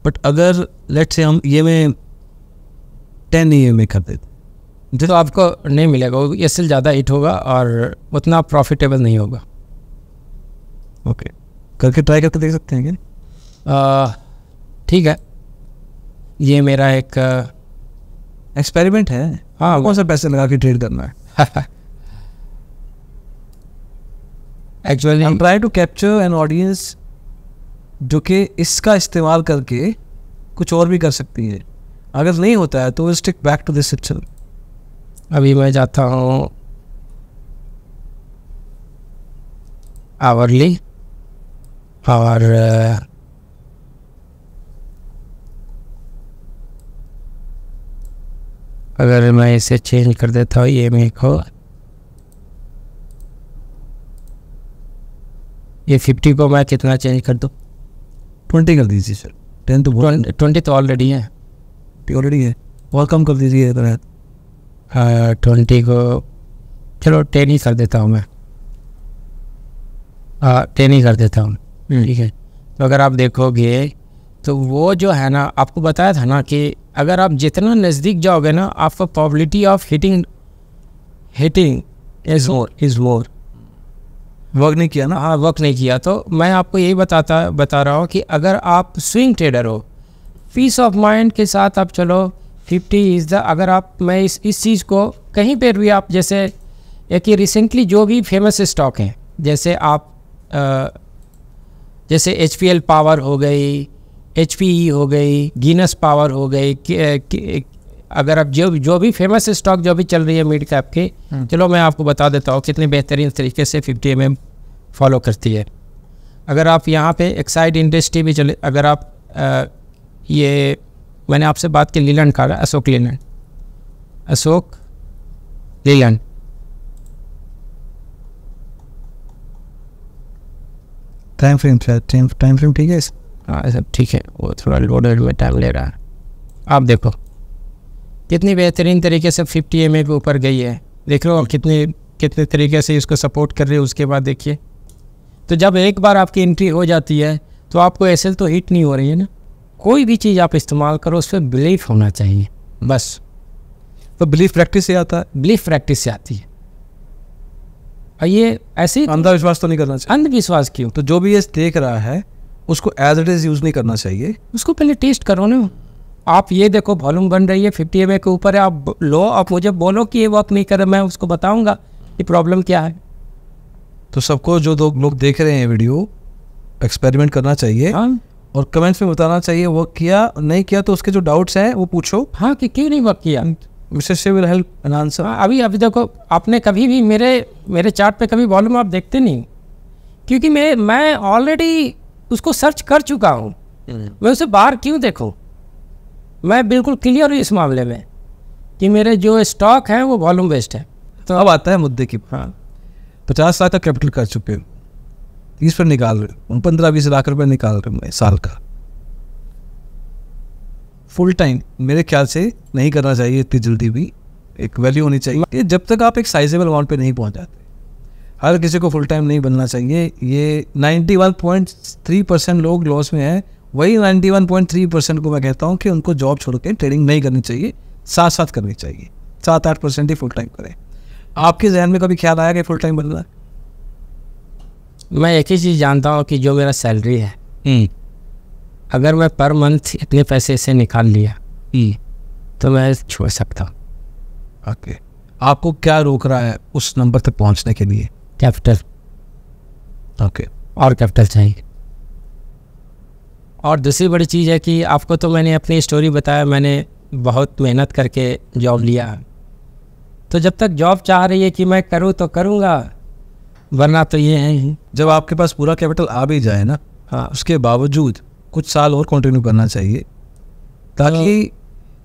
बट अगर लेट्स से हम EMA 10 EMA कर देते तो आपको नहीं मिलेगा, वो इससे ज़्यादा हिट होगा और उतना प्रॉफिटेबल नहीं होगा। ओके, करके ट्राई करके देख सकते हैं क्या? ठीक है, ये मेरा एक एक्सपेरिमेंट है। हाँ, कौन सा पैसे लगा के ट्रेड करना है? Actually I'm trying to capture an audience जो कि इसका इस्तेमाल करके कुछ और भी कर सकती है। अगर नहीं होता है तो we'll stick back to this itself। अभी मैं जाता हूँ आवरली और अगर मैं इसे चेंज कर देता हूँ EMA को, ये 50 को मैं कितना चेंज कर दूँ? 20 कर दीजिए सर। 10 तो 20 तो ऑलरेडी है, है, और कम कर दीजिए। 20 को चलो 10 ही कर देता हूँ मैं। 10 ही कर देता हूँ, ठीक है। तो अगर आप देखोगे तो वो जो है ना, आपको बताया था ना कि अगर आप जितना नज़दीक जाओगे ना, आपका probability of hitting is more. Work नहीं किया ना? हाँ, वर्क नहीं किया। तो मैं आपको यही बता रहा हूँ कि अगर आप स्विंग ट्रेडर हो, पीस ऑफ माइंड के साथ आप चलो, 50 इज़ द, अगर आप मैं इस चीज़ को कहीं पर भी आप जैसे एक ही रिसेंटली जो भी फेमस स्टॉक हैं, जैसे आप जैसे HPL पावर हो गई, HPE हो गई, गिनस पावर हो गई, अगर आप जो भी फेमस स्टॉक जो भी चल रही है मिड कैप के, चलो मैं आपको बता देता हूँ कितने बेहतरीन तरीके से 50 MM फॉलो करती है। अगर आप यहाँ पे एक्साइड इंडस्ट्री भी चले, अगर आप ये मैंने आपसे बात की लीलैंड का, अशोक लीलैंड टाइम फ्रेम ठीक है? हाँ सब ठीक है, वो थोड़ा लोडेड में टाइम ले रहा है। आप देखो कितनी बेहतरीन तरीके से 50 MA के ऊपर गई है, देख लो कितने तरीके से इसको सपोर्ट कर रही है। उसके बाद देखिए, तो जब एक बार आपकी एंट्री हो जाती है तो आपको ऐसे तो हिट नहीं हो रही है ना। कोई भी चीज़ आप इस्तेमाल करो उस पर बिलीफ होना चाहिए बस। तो बिलीफ प्रैक्टिस से आता है? बिलीफ प्रैक्टिस से आती है। और ये ऐसे अंधविश्वास तो नहीं करना चाहिए। अंधविश्वास क्यों? तो जो भी ये देख रहा है उसको एज इट इज़ यूज़ नहीं करना चाहिए, उसको पहले टेस्ट करो ना। आप ये देखो वॉल्यूम बन रही है 50 MA के ऊपर है, आप लो, आप मुझे बोलो कि ये वर्क नहीं कर रहा, मैं उसको बताऊंगा कि प्रॉब्लम क्या है। तो सबको जो लोग देख रहे हैं वीडियो, एक्सपेरिमेंट करना चाहिए। हाँ, और कमेंट्स में बताना चाहिए वर्क किया नहीं किया, तो उसके जो डाउट्स हैं वो पूछो। हाँ, कि क्यों नहीं वर्क किया। मिस्टर से विल हेल्प एन आंसर। अभी देखो, आपने कभी भी मेरे चार्ट पे कभी वॉल्यूम आप देखते नहीं, क्योंकि मैं ऑलरेडी उसको सर्च कर चुका हूँ। मैं उसे बाहर क्यों देखूँ? मैं बिल्कुल क्लियर हूँ इस मामले में कि मेरे जो स्टॉक हैं वो वॉल्यूम बेस्ड है। तो अब आता है मुद्दे की। हाँ, 50 लाख का कैपिटल कर चुके हो, 30 पर निकाल रहे हो, 15-20 लाख रुपए निकाल रहे हो साल का। फुल टाइम मेरे ख्याल से नहीं करना चाहिए इतनी जल्दी भी, एक वैल्यू होनी चाहिए जब तक आप एक साइजेबल अमाउंट पे नहीं पहुंच जाते। हर किसी को फुल टाइम नहीं बनना चाहिए। ये 91.3% लोग लॉस में हैं, वही 91.3% को मैं कहता हूँ कि उनको जॉब छोड़ के ट्रेडिंग नहीं करनी चाहिए, साथ साथ करनी चाहिए। 7-8% ही फुल टाइम करें। आपके जहन में कभी ख्याल आया कि फुल टाइम बनना है? मैं एक ही चीज़ जानता हूँ कि जो मेरा सैलरी है, अगर मैं पर मंथ इतने पैसे से निकाल लिया तो मैं छोड़ सकता हूँ। ओके, आपको क्या रोक रहा है उस नंबर तक पहुँचने के लिए? कैपिटल। ओके, और कैपिटल चाहिए। और दूसरी बड़ी चीज़ है कि आपको तो मैंने अपनी स्टोरी बताया, मैंने बहुत मेहनत करके जॉब लिया, तो जब तक जॉब चाह रही है कि मैं करूँ तो करूँगा, वरना तो ये है ही। जब आपके पास पूरा कैपिटल आ भी जाए ना, हाँ, उसके बावजूद कुछ साल और कंटिन्यू करना चाहिए, ताकि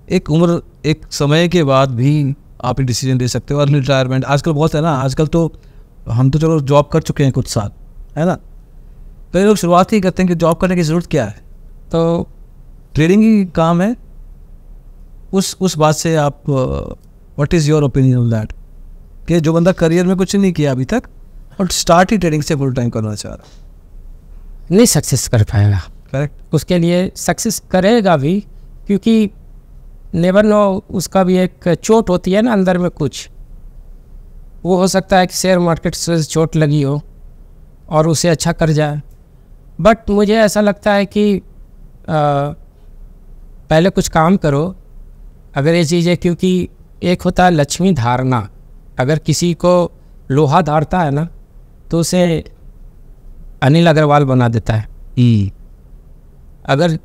एक उम्र, एक समय के बाद भी आप एक डिसीजन ले सकते हो। और रिटायरमेंट आजकल बहुत है ना, आजकल तो हम तो चलो जॉब कर चुके हैं कुछ साल, है ना, कई लोग शुरुआत ही करते हैं कि जॉब करने की ज़रूरत क्या है, तो ट्रेडिंग ही काम है। उस बात से आप what is your opinion on that, कि जो बंदा करियर में कुछ नहीं किया अभी तक और स्टार्ट ही ट्रेडिंग से फुल टाइम करना चाह रहा, नहीं सक्सेस कर पाएगा। करेक्ट। उसके लिए सक्सेस करेगा भी, क्योंकि नेवर नो, उसका भी एक चोट होती है ना अंदर में कुछ, वो हो सकता है कि शेयर मार्केट से चोट लगी हो और उसे अच्छा कर जाए। बट मुझे ऐसा लगता है कि पहले कुछ काम करो अगर ये चीज़ है, क्योंकि एक होता है लक्ष्मी धारना, अगर किसी को लोहा धारता है ना तो उसे अनिल अग्रवाल बना देता है। अगर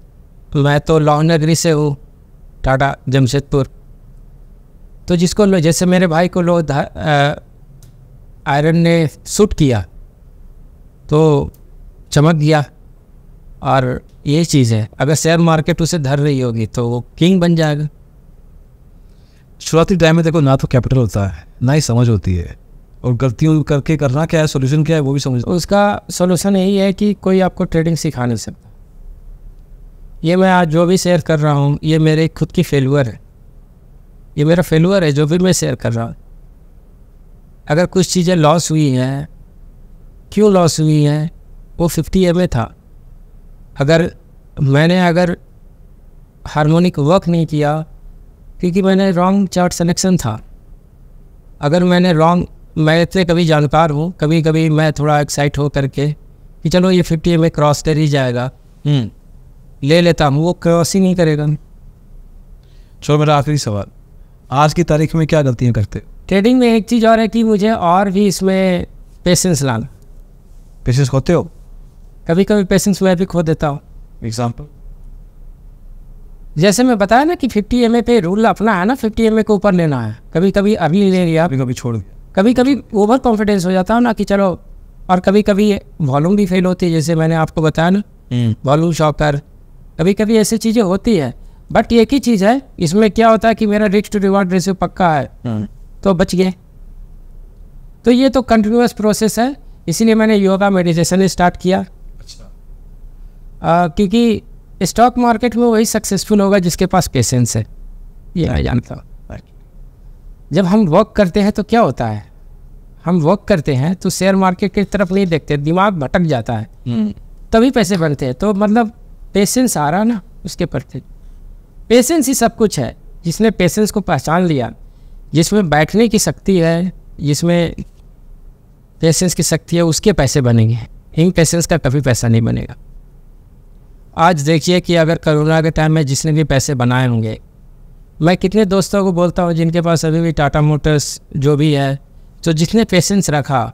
मैं तो लौह नगरी से हूँ, टाटा जमशेदपुर, तो जिसको जैसे मेरे भाई को आयरन ने शूट किया तो चमक गया, और ये चीज़ है अगर शेयर मार्केट उसे धर रही होगी तो वो किंग बन जाएगा। शुरुआती टाइम में देखो ना तो कैपिटल होता है ना ही समझ होती है, और गलतियों करके करना क्या है, सोल्यूशन क्या है वो भी समझ। उसका सोल्यूशन यही है कि कोई आपको ट्रेडिंग सिखा नहीं सकता। ये मैं आज जो भी शेयर कर रहा हूँ ये मेरे खुद की फेलुअर है, ये मेरा फेलुअर है जो भी मैं शेयर कर रहा हूँ। अगर कुछ चीज़ें लॉस हुई हैं, क्यों लॉस हुई हैं, वो 50 MA था। अगर हार्मोनिक वर्क नहीं किया क्योंकि मैंने रॉन्ग चार्ट सिलेक्शन था, अगर मैं इतने कभी जानकार हूँ, कभी कभी मैं थोड़ा एक्साइट हो करके कि चलो ये 50 MA क्रॉस कर ही जाएगा, ले लेता हूँ, वो क्रॉस ही नहीं करेगा। चलो मेरा आखिरी सवाल, आज की तारीख में क्या गलतियाँ करते हो? ट्रेडिंग में एक चीज़ और है कि मुझे और भी इसमें पेशेंस लाना। पेशेंस खोते हो? कभी कभी पेशेंस मैं भी खो देता हूँ। एग्जाम्पल? जैसे मैं बताया ना कि 50 MA पे रूल अपना है ना, 50 MA को ऊपर लेना है, कभी कभी अर्ली ले लिया, कभी छोड़ दिया, कभी कभी ओवर कॉन्फिडेंस हो जाता हूँ ना कि चलो, और कभी कभी वॉल्यूम भी फेल होती है, जैसे मैंने आपको बताया ना वॉल्यूम शॉकर, कभी कभी ऐसी चीज़ें होती है। बट एक ही चीज़ है, इसमें क्या होता है कि मेरा रिस्क टू रिवार्ड रेशियो पक्का है, तो बच गए। तो ये तो कंटिन्यूअस प्रोसेस है, इसीलिए मैंने योगा मेडिटेशन स्टार्ट किया। क्योंकि स्टॉक मार्केट में वही सक्सेसफुल होगा जिसके पास पेशेंस है, ये मैं जानता हूँ। जब हम वर्क करते हैं तो क्या होता है, हम वर्क करते हैं तो शेयर मार्केट की तरफ नहीं देखते, दिमाग भटक जाता है, तभी पैसे बनते हैं। तो मतलब पेशेंस आ रहा ना उसके प्रति, पेशेंस ही सब कुछ है। जिसने पेशेंस को पहचान लिया, जिसमें बैठने की शक्ति है, जिसमें पेशेंस की शक्ति है, उसके पैसे बनेंगे। इन पेशेंस का कभी पैसा नहीं बनेगा। आज देखिए कि अगर कोरोना के टाइम में जिसने भी पैसे बनाए होंगे, मैं कितने दोस्तों को बोलता हूँ जिनके पास अभी भी टाटा मोटर्स जो भी है, तो जिसने पेशेंस रखा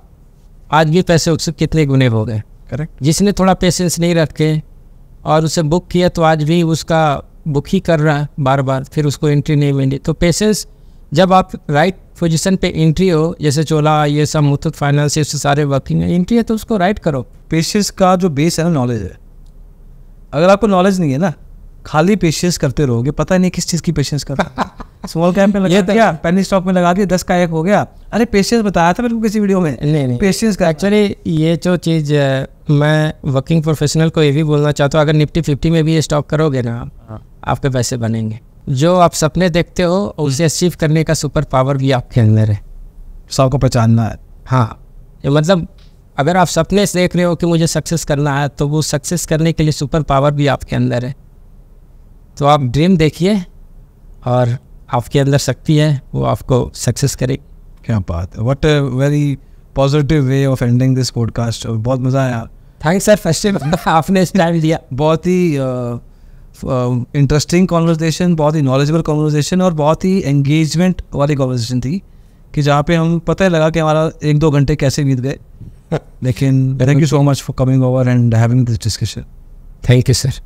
आज भी पैसे उससे कितने गुने हो गए। करेक्ट। जिसने थोड़ा पेशेंस नहीं रखे और उसे बुक किया तो आज भी उसका बुक ही कर रहा है बार बार, फिर उसको एंट्री नहीं मिली। तो पेशेंस, जब आप राइट पोजीशन पे एंट्री हो, जैसे चोला ये सब मुथूट फाइनेंस ये सारे वर्किंग एंट्री है, तो उसको राइट करो। पेशेंस का जो बेस है ना, नॉलेज है। अगर आपको नॉलेज नहीं है ना, खाली पेशेंस करते रहोगे, पता नहीं किस चीज़ की पेशेंस कर स्मॉल कैप में लगा दिया, पेनी स्टॉक में लगा दिया, 10 का 1 हो गया। अरे पेशेंस बताया था मेरे को किसी वीडियो में। नहीं पेशेंस का एक्चुअली ये जो चीज़ मैं वर्किंग प्रोफेशनल को ये भी बोलना चाहता हूँ, अगर निफ्टी 50 में भी स्टॉक करोगे ना, आपके पैसे बनेंगे। जो आप सपने देखते हो उसे अचीव करने का सुपर पावर भी आपके अंदर है, सबको पहचानना है। हाँ, ये मतलब अगर आप सपने से देख रहे हो कि मुझे सक्सेस करना है, तो वो सक्सेस करने के लिए सुपर पावर भी आपके अंदर है। तो आप ड्रीम देखिए और आपके अंदर शक्ति है, वो आपको सक्सेस करेगी। क्या बात है, what a very positive way of ending this podcast. बहुत मज़ा आया. थैंक्स सर, फर्स्ट टाइम आपने टाइम दिया. बहुत ही इंटरेस्टिंग कॉन्वर्सेशन, बहुत ही नॉलेजेबल कॉन्वर्सेशन और बहुत ही एंगेजमेंट वाली कॉन्वर्सेशन थी कि जहाँ पे हम पता ही लगा कि हमारा 1-2 घंटे कैसे बीत गए. लेकिन thank you so much for coming over and having this discussion. Thank you sir.